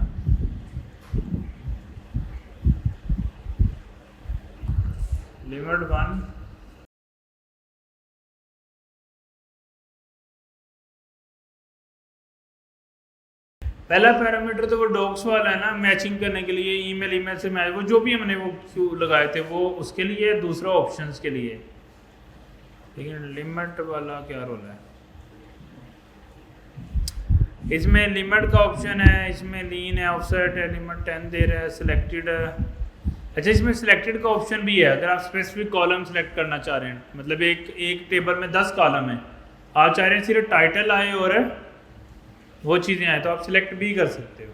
लिमिट 1, पहला पैरामीटर तो वो डॉग्स वाला है ना, मैचिंग करने के लिए ईमेल से मैच, वो जो भी हमने वो क्यों लगाए थे वो उसके लिए, दूसरा ऑप्शंस के लिए। लेकिन लिमिट वाला क्या रोल है इसमें? लिमिट का ऑप्शन है, इसमें लीन है, ऑफसेट है, लिमिट 10 दे रहा है, सिलेक्टेड है। अच्छा, इसमें सिलेक्टेड का ऑप्शन भी है, अगर आप स्पेसिफिक कॉलम सेलेक्ट करना चाह रहे हैं, मतलब एक टेबल में 10 कॉलम है, आप चाह रहे हैं सिर्फ टाइटल आए और वो चीज़ें आए, तो आप सिलेक्ट भी कर सकते हो।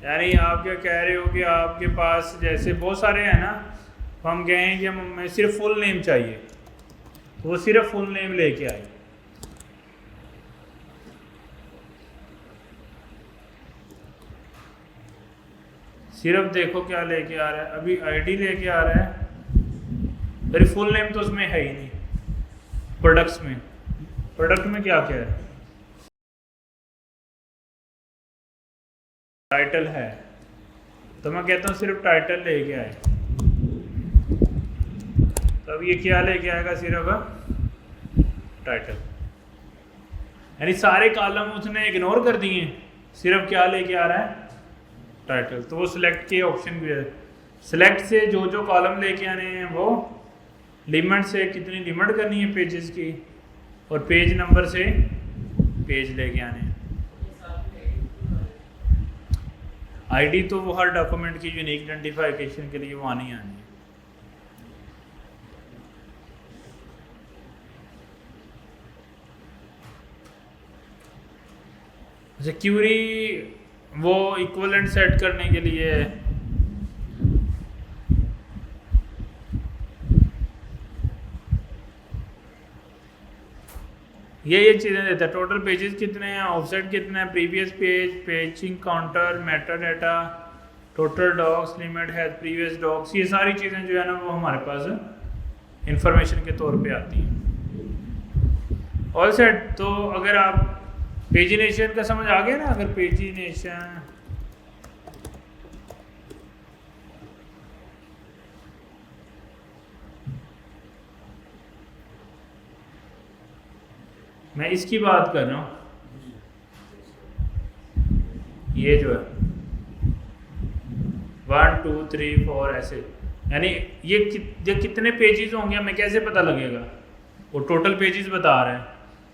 यानी आप क्या कह रहे हो कि आपके पास जैसे बहुत सारे हैं ना, तो हम कहें कि हमें सिर्फ फुल नेम चाहिए, तो वो सिर्फ फुल नेम लेके आए। सिर्फ देखो क्या लेके आ रहा है, अभी आईडी लेके आ रहा है, अरे फुल नेम तो उसमें है ही नहीं। प्रोडक्ट्स में, प्रोडक्ट में क्या क्या है? टाइटल है, तो मैं कहता हूँ सिर्फ टाइटल लेके आए। तो अब ये क्या लेके आएगा? सिर्फ टाइटल, यानी सारे कॉलम उसने इग्नोर कर दिए, सिर्फ क्या लेके आ रहा है? टाइटल। तो वो सिलेक्ट के ऑप्शन भी है, सिलेक्ट से जो कॉलम लेके आने हैं वो, लिमिट से कितनी लिमिट करनी है पेजेस की, और पेज नंबर से पेज लेके आने हैं। आईडी तो वो हर डॉक्यूमेंट की यूनिक आइडेंटिफिकेशन के लिए वो आनी है। अच्छा, क्यूरी वो इक्विवेलेंट सेट करने के लिए ये चीज़ें देता है। टोटल पेजेस कितने हैं, ऑफसेट कितना है, previous page, paging counter, Meta data, total dogs, limit है, प्रीवियस डॉग्स, ये सारी चीज़ें जो है ना वो हमारे पास इंफॉर्मेशन के तौर पे आती हैं। All set. तो अगर आप पेजिनेशन का समझ आ गया ना, अगर पेजिनेशन मैं इसकी बात कर रहा हूँ, ये जो है 1 2 3 4 ऐसे, यानी ये कितने पेजेस होंगे हमें कैसे पता लगेगा? वो टोटल पेजेस बता रहा है,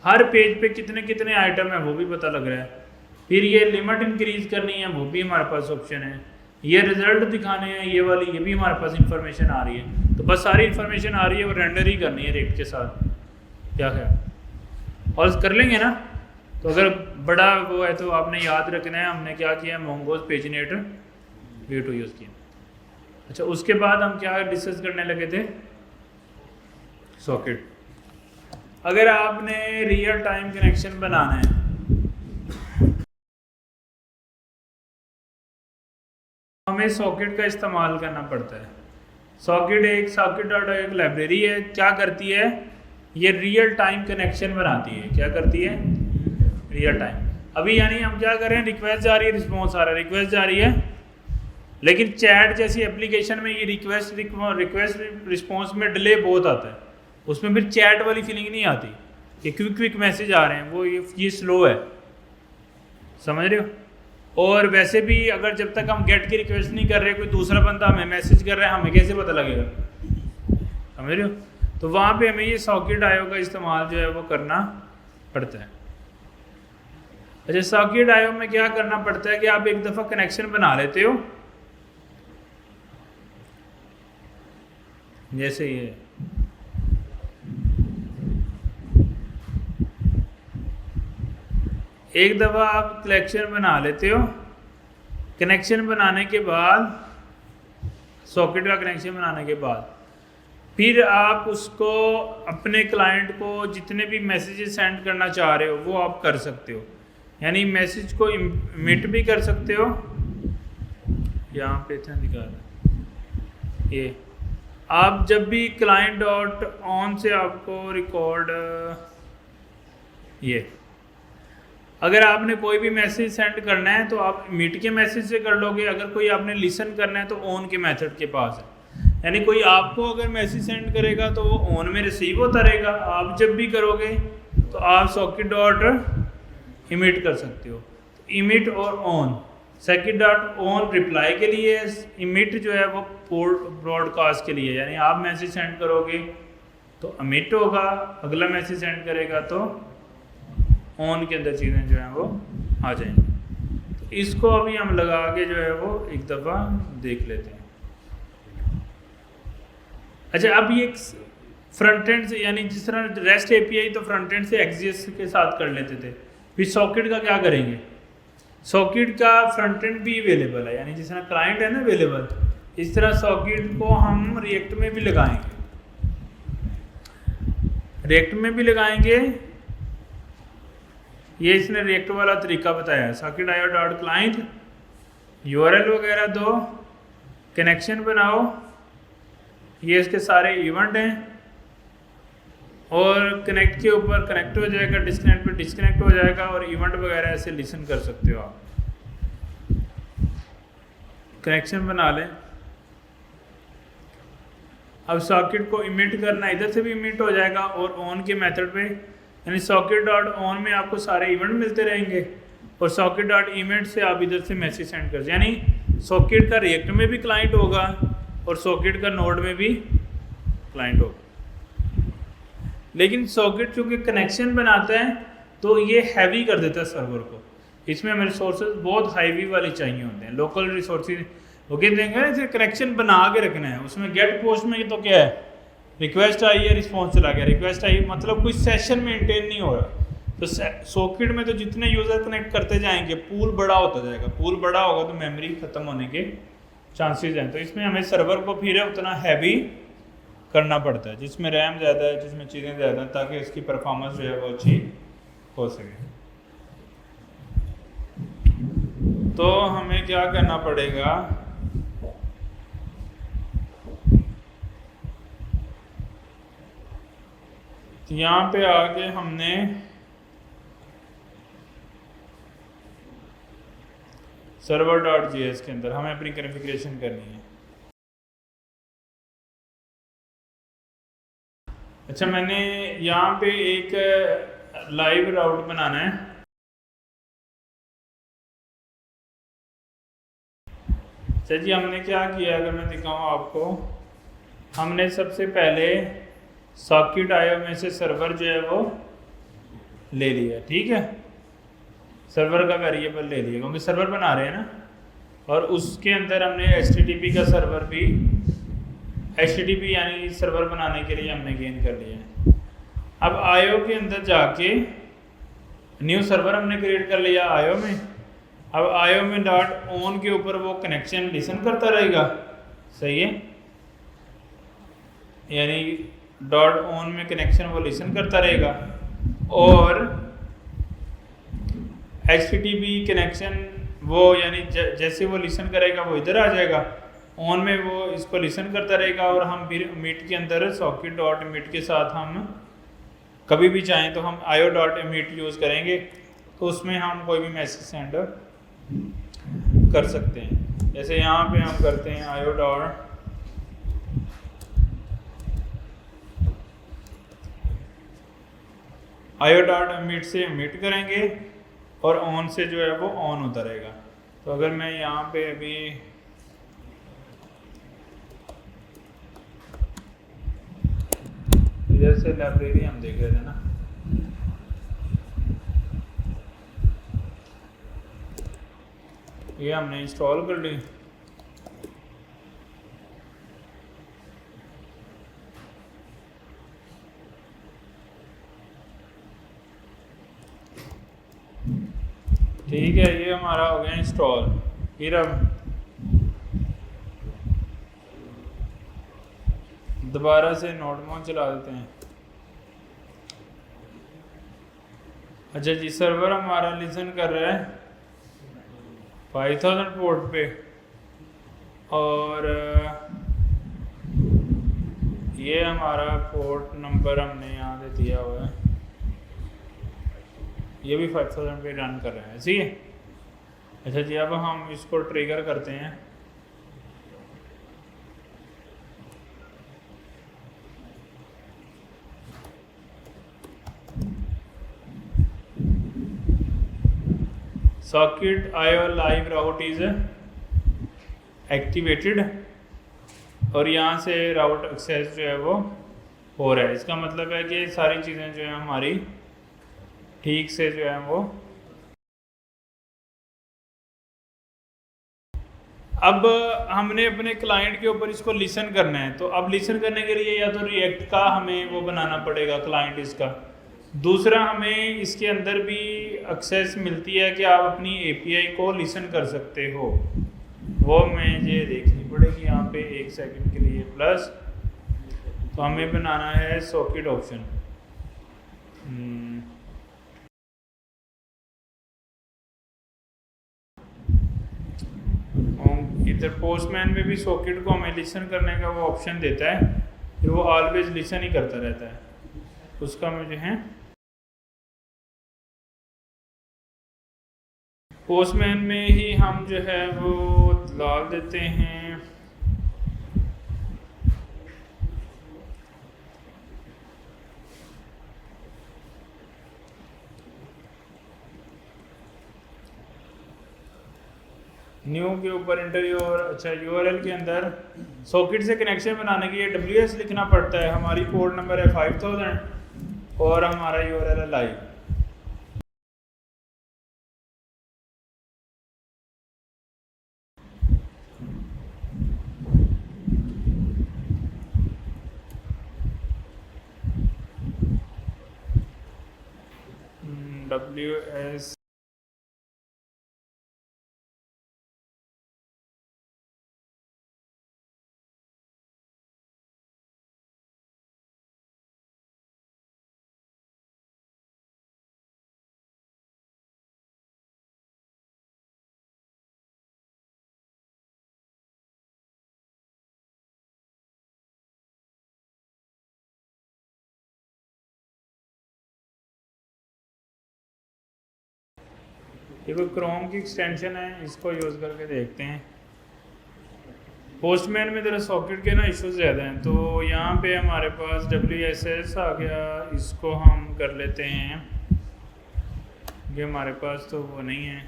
हर पेज पे कितने कितने आइटम है वो भी पता लग रहा है। फिर ये लिमिट इंक्रीज करनी है, वो भी हमारे पास ऑप्शन है। ये रिजल्ट दिखाने हैं, ये वाली, ये भी हमारे पास इंफॉर्मेशन आ रही है। तो बस सारी इंफॉर्मेशन आ रही है, वो रेंडर ही करनी है रेट के साथ। क्या है, और कर लेंगे ना। तो अगर बड़ा वो है तो आपने याद रखना है हमने क्या किया, मोंगोज पेजिनेटर V2 यूज़ किया। अच्छा, उसके बाद हम क्या डिस्कस करने लगे थे? सॉकेट। अगर आपने रियल टाइम कनेक्शन बनाना है, हमें सॉकेट का इस्तेमाल करना पड़ता है। सॉकेट डाटा एक लाइब्रेरी है, क्या करती है? ये रियल टाइम कनेक्शन बनाती है। क्या करती है? Real time. अभी यानी हम क्या कर रहे हैं, रिक्वेस्ट जा रही है, रिस्पॉन्स आ रहा है, रिक्वेस्ट जा रही है, लेकिन चैट जैसी एप्लीकेशन में ये रिक्वेस्ट रिस्पॉन्स में डिले बहुत आता है, उसमें फिर चैट वाली फीलिंग नहीं आती कि क्विक मैसेज आ रहे हैं, वो ये स्लो है, समझ रहे हो। और वैसे भी अगर जब तक हम गेट की रिक्वेस्ट नहीं कर रहे, कोई दूसरा बंदा हमें मैसेज कर रहा है, हमें कैसे पता लगेगा? समझ रहे हो। तो वहाँ पे हमें ये सॉकेट आयो का इस्तेमाल जो है वो करना पड़ता है। अच्छा, सॉकेट आयो में क्या करना पड़ता है कि आप एक दफ़ा कनेक्शन बना लेते हो, जैसे ये एक दफ़ा आप कनेक्शन बना लेते हो, कनेक्शन बनाने के बाद, सॉकेट का कनेक्शन बनाने के बाद फिर आप उसको अपने क्लाइंट को जितने भी मैसेजेस सेंड करना चाह रहे हो वो आप कर सकते हो। यानी मैसेज को इमिट भी कर सकते हो, यहाँ पे इतना दिखा रहा है ये। आप जब भी क्लाइंट डॉट ऑन से आपको रिकॉर्ड, ये अगर आपने कोई भी मैसेज सेंड करना है तो आप इमिट के मैसेज से कर लोगे। अगर कोई आपने लिसन करना है तो ऑन के मेथड के पास है। यानी कोई आपको अगर मैसेज सेंड करेगा तो वो ऑन में रिसीव होता रहेगा। आप जब भी करोगे तो आप सॉकेट डॉट इमिट कर सकते हो। इमिट और on, socket dot on reply के लिए, इमिट जो है वो ब्रॉडकास्ट के लिए। यानी आप मैसेज सेंड करोगे तो इमिट होगा, अगला मैसेज सेंड करेगा तो ऑन के अंदर चीज़ें जो हैं वो आ जाएंगी। तो इसको अभी हम लगा के जो है वो एक दफ़ा देख लेते हैं। अच्छा, अब ये फ्रंट एंड से, यानी जिस तरह रेस्ट एपीआई तो फ्रंट एंड से एक्सिस के साथ कर लेते थे, फिर सॉकेट का क्या करेंगे? सॉकेट का फ्रंट एंड भी अवेलेबल है। यानी जिस तरह क्लाइंट है ना अवेलेबल, इस तरह सॉकेट को हम रिएक्ट में भी लगाएंगे, रिएक्ट में भी लगाएंगे। ये इसने रिएक्ट वाला तरीका बताया है। सॉकेट आयो डॉट क्लाइंट, यूआरएल वगैरह दो, कनेक्शन बनाओ, ये इसके सारे इवेंट हैं, और कनेक्ट के ऊपर कनेक्ट हो जाएगा, डिस्कनेक्ट पे डिस्कनेक्ट हो जाएगा, और इवेंट वगैरह ऐसे लिसन कर सकते हो आप। कनेक्शन बना लें। अब सॉकेट को इमिट करना, इधर से भी इमिट हो जाएगा, और ऑन के मेथड पे, यानी सॉकेट डॉट ऑन में आपको सारे इवेंट मिलते रहेंगे, और सॉकेट डॉट इमिट से आप इधर से मैसेज सेंड कर, यानी सॉकेट का रिएक्ट में भी क्लाइंट होगा और सॉकेट का नोड में भी क्लाइंट होगा। लेकिन सॉकेट चूँकि कनेक्शन बनाता है तो ये हैवी कर देता है सर्वर को। इसमें हमें रिसोर्सेज बहुत हाईवी वाले चाहिए होते हैं। लोकल रिसोर्सेज वो क्या देंगे ना, इसे कनेक्शन बना के रखना है। उसमें गेट पोस्ट में तो क्या है, रिक्वेस्ट आई है, रिस्पॉन्स चला गया, रिक्वेस्ट आई, मतलब कोई सेशन मेंटेन नहीं हो रहा। तो सॉकेट में तो जितने यूज़र कनेक्ट करते जाएंगे पूल बड़ा होता जाएगा, पूल बड़ा होगा तो मेमोरी ख़त्म होने के चांसेस हैं। तो इसमें हमें सर्वर को फिर उतना हैवी करना पड़ता है, जिसमें रैम ज़्यादा है, जिसमें चीज़ें ज़्यादा हैं, ताकि इसकी परफॉर्मेंस जो है वो अच्छी हो सके। तो हमें क्या करना पड़ेगा, यहाँ पे आके हमने सर्वर डॉट जीएस के अंदर हमें अपनी कॉन्फ़िगरेशन करनी है। अच्छा, मैंने यहाँ पे एक लाइव राउट बनाना है। अच्छा जी, हमने क्या किया, अगर मैं दिखाऊँ आपको, हमने सबसे पहले सॉकेट आयो में से सर्वर जो है वो ले लिया, ठीक है, सर्वर का वेरिएबल ले लिया, क्योंकि सर्वर बना रहे हैं ना, और उसके अंदर हमने HTTP का सर्वर भी, HTTP यानी सर्वर बनाने के लिए हमने गेन कर लिया है। अब आयो के अंदर जाके न्यू सर्वर हमने क्रिएट कर लिया आयो में। अब आयो में डॉट ऑन के ऊपर वो कनेक्शन लिसन करता रहेगा, सही है, यानी डॉट ऑन में कनेक्शन वो लिसन करता रहेगा, और HTTP कनेक्शन वो यानी जैसे वो लिसन करेगा वो इधर आ जाएगा, ऑन में वो इसको लिसन करता रहेगा। और हम फिर इमिट के अंदर सॉकेट डॉट इमिट के साथ हम कभी भी चाहें तो हम आयो डॉट इमिट यूज़ करेंगे, तो उसमें हम कोई भी मैसेज सेंड कर सकते हैं। जैसे यहाँ पे हम करते हैं आयो डॉट इमिट से इमिट करेंगे, और ऑन से जो है वो ऑन होता रहेगा। तो अगर मैं यहाँ पे अभी इधर से लाइब्रेरी हम देख रहे थे ना, ये हमने इंस्टॉल कर ली। ठीक है, ये हमारा हो गया इंस्टॉल। फिर अब दोबारा से नोड मोड चला देते हैं। अच्छा जी, सर्वर हमारा लिसन कर रहा है 5000 पोर्ट पे, और ये हमारा पोर्ट नंबर हमने यहाँ से दिया हुआ है, ये भी 5000 पे रन कर रहा है, सही है। अच्छा जी, अब हम इसको ट्रिगर करते हैं। Socket IO live route is activated, और यहाँ से राउट एक्सेस जो है वो हो रहा है। इसका मतलब है कि सारी चीज़ें जो है हमारी ठीक से जो है वो। अब हमने अपने क्लाइंट के ऊपर इसको लिसन करना है, तो अब लिसन करने के लिए या तो रिएक्ट का हमें वो बनाना पड़ेगा क्लाइंट इसका, दूसरा हमें इसके अंदर भी एक्सेस मिलती है कि आप अपनी API को लिसन कर सकते हो, वो मुझे देखनी पड़ेगी यहाँ पे 1 सेकंड के लिए। प्लस तो हमें बनाना है सॉकेट ऑप्शन। इधर पोस्टमैन में भी सॉकेट को हमें लिसन करने का वो ऑप्शन देता है, फिर वो ऑलवेज लिसन ही करता रहता है, उसका मुझे है। पोस्टमैन में ही हम जो है वो डाल देते हैं न्यू के ऊपर इंटर योर। अच्छा, URL के अंदर सॉकेट से कनेक्शन बनाने के लिए WS लिखना पड़ता है। हमारी पोर्ट नंबर है 5000 और हमारा URL है लाइव। WS ये कोई क्रोम की एक्सटेंशन है, इसको यूज़ करके देखते हैं। पोस्टमैन में ज़रा सॉकेट के ना इश्यूज ज़्यादा हैं, तो यहाँ पे हमारे पास WSS आ गया, इसको हम कर लेते हैं। ये हमारे पास तो वो नहीं है,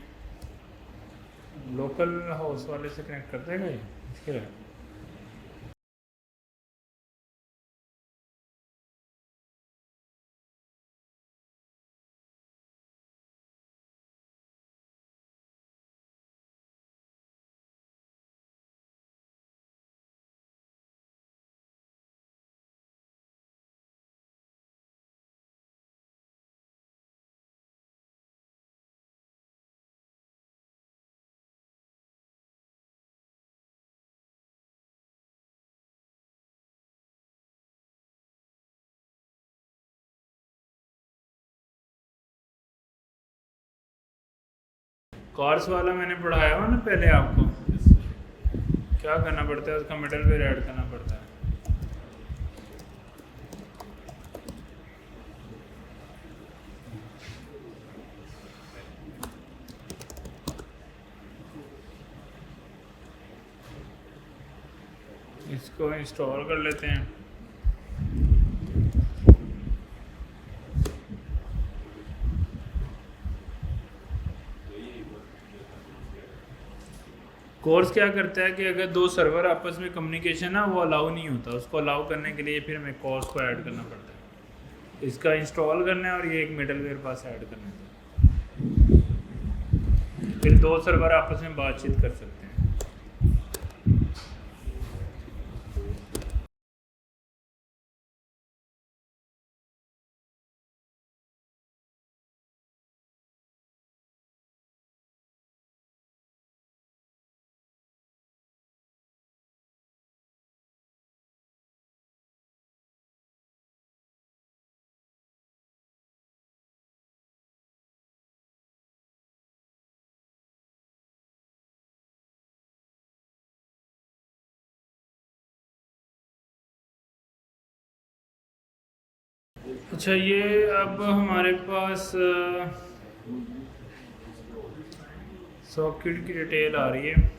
लोकल हाउस वाले से कनेक्ट कर देगा ये, मुश्किल है। कॉर्स वाला मैंने पढ़ाया हुआ ना पहले आपको, क्या करना पड़ता है, उसका मिडलवेयर ऐड करना पड़ता है। इसको इंस्टॉल कर लेते हैं। कोर्स क्या करता है कि अगर दो सर्वर आपस में कम्युनिकेशन ना वो अलाउ नहीं होता, उसको अलाउ करने के लिए फिर हमें कोर्स को ऐड करना पड़ता है। इसका इंस्टॉल करना है और ये एक मिडलवेयर पास ऐड करना है, फिर दो सर्वर आपस में बातचीत कर सकते हैं। अच्छा, ये अब हमारे पास सॉकेट की डिटेल आ रही है।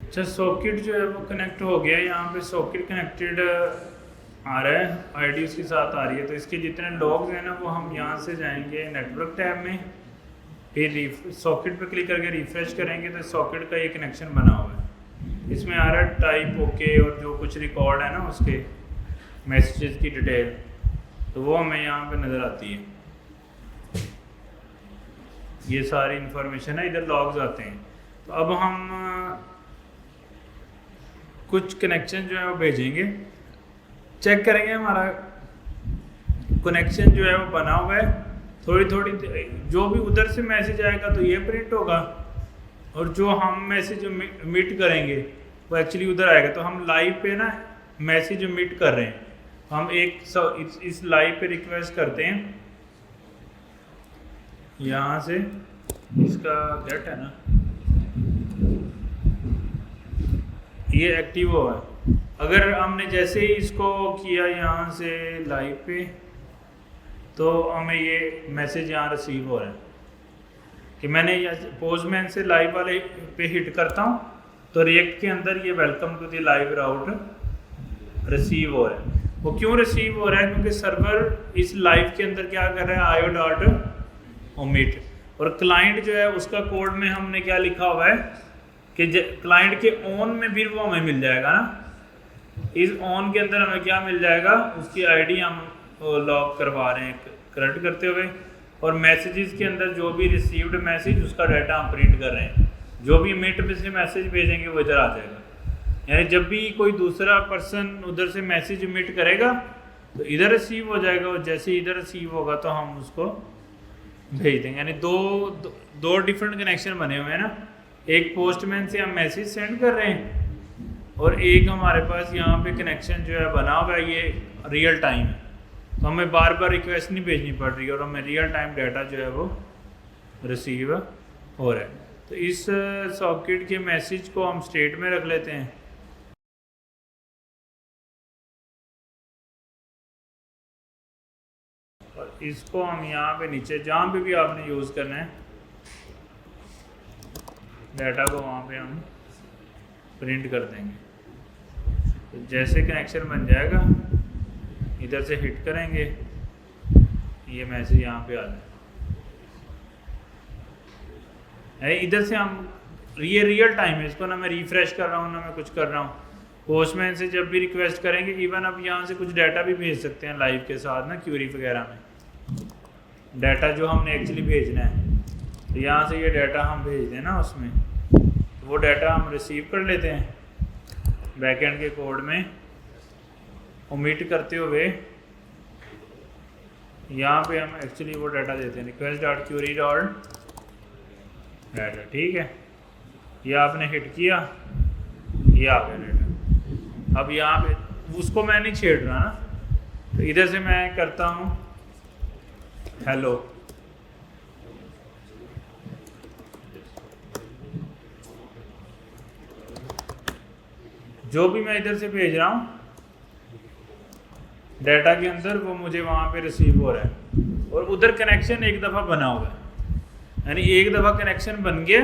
अच्छा, सॉकेट जो है वो कनेक्ट हो गया। यहाँ पे सॉकेट कनेक्टेड आ रहा है, आईडी उसके साथ आ रही है। तो इसके जितने लॉग्स हैं ना, वो हम यहाँ से जाएंगे नेटवर्क टैब में, फिर सॉकेट पे क्लिक करके रिफ्रेश करेंगे तो सॉकेट का ये कनेक्शन बना हुआ है। इसमें आ रहा है टाइप ओके, और जो कुछ रिकॉर्ड है ना उसके मैसेजेस की डिटेल, तो वो हमें यहाँ पे नज़र आती है। ये सारी इंफॉर्मेशन है, इधर लॉग्स आते हैं। तो अब हम कुछ कनेक्शन जो है वो भेजेंगे, चेक करेंगे हमारा कनेक्शन जो है वो बना हुआ है। थोड़ी थोड़ी जो भी उधर से मैसेज आएगा तो ये प्रिंट होगा, और जो हम मैसेज मिट करेंगे वो एक्चुअली उधर आएगा। तो हम लाइव पे ना मैसेज मिट कर रहे हैं, हम इस लाइव पे रिक्वेस्ट करते हैं यहाँ से, इसका गेट है ना, ये एक्टिव हुआ है। अगर हमने जैसे ही इसको किया यहाँ से लाइव पे, तो हमें ये मैसेज यहाँ रिसीव हो रहा है कि मैंने पोस्टमैन से लाइव वाले पे हिट करता हूँ तो रिएक्ट के अंदर ये welcome to the live route रिसीव हो रहा है। वो क्यों रिसीव हो रहा है? क्योंकि सर्वर इस लाइव के अंदर क्या कर रहा है, IO.omit, और क्लाइंट जो है उसका कोड में हमने क्या लिखा हुआ है कि क्लाइंट के ऑन में भी वो हमें मिल जाएगा ना। इस ऑन के अंदर हमें क्या मिल जाएगा, उसकी आईडी हम लॉग करवा रहे हैं करेक्ट करते हुए, और मैसेजेस के अंदर जो भी रिसीव्ड मैसेज उसका डाटा हम प्रिंट कर रहे हैं। जो भी मिट में से मैसेज भेजेंगे वो इधर आ जाएगा। यानी जब भी कोई दूसरा पर्सन उधर से मैसेज मिट करेगा तो इधर रिसीव हो जाएगा, और जैसे इधर रिसीव होगा तो हम उसको भेज देंगे। यानी दो डिफरेंट कनेक्शन बने हुए हैं ना, एक पोस्टमैन से हम मैसेज सेंड कर रहे हैं, और एक हमारे पास यहाँ पे कनेक्शन जो है बना हुआ है, ये रियल टाइम है। तो हमें बार बार रिक्वेस्ट नहीं भेजनी पड़ रही, और हमें रियल टाइम डाटा जो है वो रिसीव हो रहा है। तो इस सॉकेट के मैसेज को हम स्टेट में रख लेते हैं। और इसको हम यहाँ पे नीचे जहाँ पे भी आपने यूज़ करना है डाटा को, वहाँ पे हम प्रिंट कर देंगे। तो जैसे कनेक्शन बन जाएगा इधर से हिट करेंगे, ये मैसेज यहाँ पे आ जाए। इधर से हम ये रियल टाइम है, इसको ना मैं रिफ्रेश कर रहा हूँ ना मैं कुछ कर रहा हूँ। पोस्टमैन से जब भी रिक्वेस्ट करेंगे, इवन अब यहाँ से कुछ डाटा भी भेज सकते हैं लाइव के साथ ना, क्यूरी वगैरह में डाटा जो हमने एक्चुअली भेजना है, तो यहाँ से ये डाटा हम भेज दें ना उसमें, तो वो डाटा हम रिसीव कर लेते हैं बैकएंड के कोड में ओमिट करते हुए। यहाँ पे हम एक्चुअली वो डाटा देते हैं request.query.data, ठीक है। ये आपने हिट किया, ये आ गया डेटा। अब यहाँ पे उसको मैं नहीं छेड़ रहा ना, तो इधर से मैं करता हूँ हेलो, जो भी मैं इधर से भेज रहा हूँ डाटा के अंदर वो मुझे वहाँ पे रिसीव हो रहा है। और उधर कनेक्शन एक दफ़ा बना हुआ है, यानी एक दफ़ा कनेक्शन बन गया,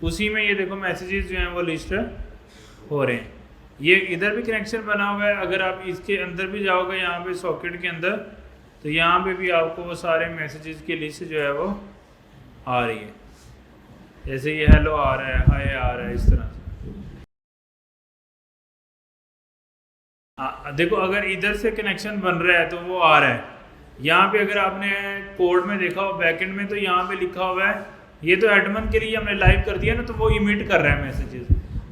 उसी में ये देखो मैसेजेस जो हैं वो लिस्ट हो रहे हैं। ये इधर भी कनेक्शन बना हुआ है, अगर आप इसके अंदर भी जाओगे यहाँ पे सॉकेट के अंदर, तो यहाँ पे भी आपको वो सारे मैसेजेस की लिस्ट जो है वो आ रही है। जैसे ये हेलो आ रहा है, हाय आ रहा है, इस तरह से। देखो अगर इधर से कनेक्शन बन रहा है तो वो आ रहा है। यहाँ पे अगर आपने कोड में देखा हो बैकएंड में, तो यहाँ पे लिखा हुआ है, ये तो एडमिन के लिए हमने लाइव कर दिया ना, तो वो इमिट कर रहा है मैसेजेस।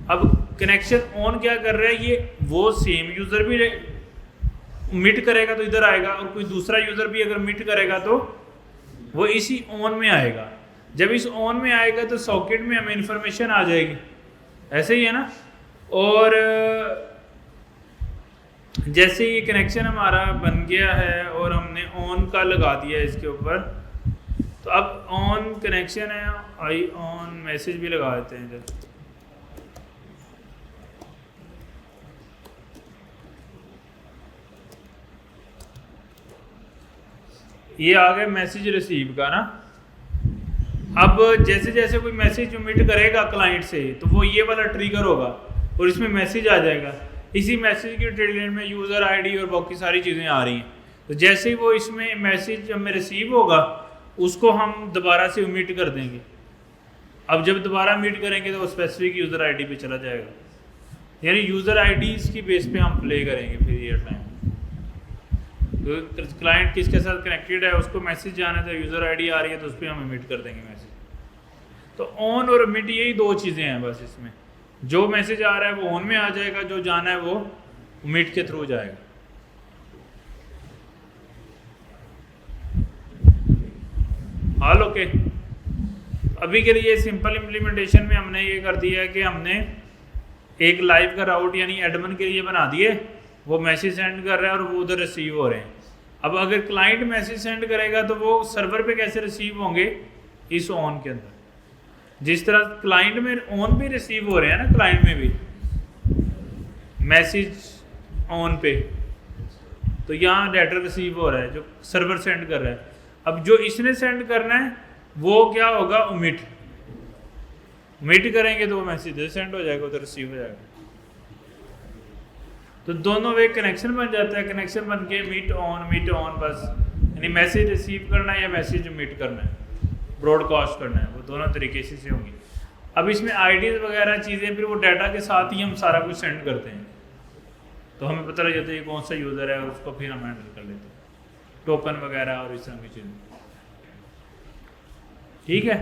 अब कनेक्शन ऑन क्या कर रहा है, ये वो सेम यूज़र भी मिट करेगा तो इधर आएगा, और कोई दूसरा यूज़र भी अगर मिट करेगा तो वो इसी ऑन में आएगा। जब इस ऑन में आएगा तो सॉकेट में हमें इंफॉर्मेशन आ जाएगी, ऐसे ही है ना। और जैसे ये कनेक्शन हमारा बन गया है और हमने ऑन का लगा दिया है इसके ऊपर, तो अब ऑन कनेक्शन है, आई ऑन मैसेज भी लगा देते हैं इधर। ये आ गया मैसेज रिसीव का ना। अब जैसे जैसे कोई मैसेज मिट करेगा क्लाइंट से, तो वो ये वाला ट्रिगर होगा और इसमें मैसेज आ जाएगा। इसी मैसेज के ट्रेलर में यूज़र आईडी और बाकी सारी चीज़ें आ रही हैं। तो जैसे ही वो इसमें मैसेज हमें रिसीव होगा, उसको हम दोबारा से मीट कर देंगे। अब जब दोबारा मीट करेंगे तो वो स्पेसिफिक यूज़र आईडी पे चला जाएगा, यानी यूज़र आईडीज़ की बेस पे हम प्ले करेंगे फिर ये टाइम। तो क्लाइंट किसके साथ कनेक्टेड है उसको मैसेज जाना है, तो यूज़र आईडी आ रही है तो उस पर हम मीट कर देंगे मैसेज। तो ऑन और मिट यही दो चीज़ें हैं बस इसमें। जो मैसेज आ रहा है वो ऑन में आ जाएगा, जो जाना है वो मिट के थ्रू जाएगा। हाल ओके। अभी के लिए सिंपल इम्प्लीमेंटेशन में हमने ये कर दिया है कि हमने एक लाइव का राउट यानी एडमिन के लिए बना दिए, वो मैसेज सेंड कर रहा है और वो उधर रिसीव हो रहे हैं। अब अगर क्लाइंट मैसेज सेंड करेगा तो वो सर्वर पे कैसे रिसीव होंगे, इस ऑन के अंदर। जिस तरह क्लाइंट में ऑन भी रिसीव हो रहे हैं ना, क्लाइंट में भी मैसेज ऑन पे, तो यहाँ डाटा रिसीव हो रहा है जो सर्वर सेंड कर रहा है। अब जो इसने सेंड करना है वो क्या होगा, उमिट करेंगे तो वो मैसेज सेंड हो जाएगा, उधर रिसीव हो जाएगा। तो दोनों वे कनेक्शन बन जाता है। कनेक्शन बन के मीट ऑन बस, यानी मैसेज रिसीव करना है या मैसेज मीट करना है, ब्रॉडकास्ट करना है, वो दोनों तरीके से होंगी। अब इसमें आईडीज़ वगैरह चीज़ें फिर वो डाटा के साथ ही हम सारा कुछ सेंड करते हैं, तो हमें पता लग जाता है कौन सा यूज़र है और उसको फिर हम हैंडल कर लेते हैं, टोकन वगैरह और इस तरह की चीज़ें। ठीक है।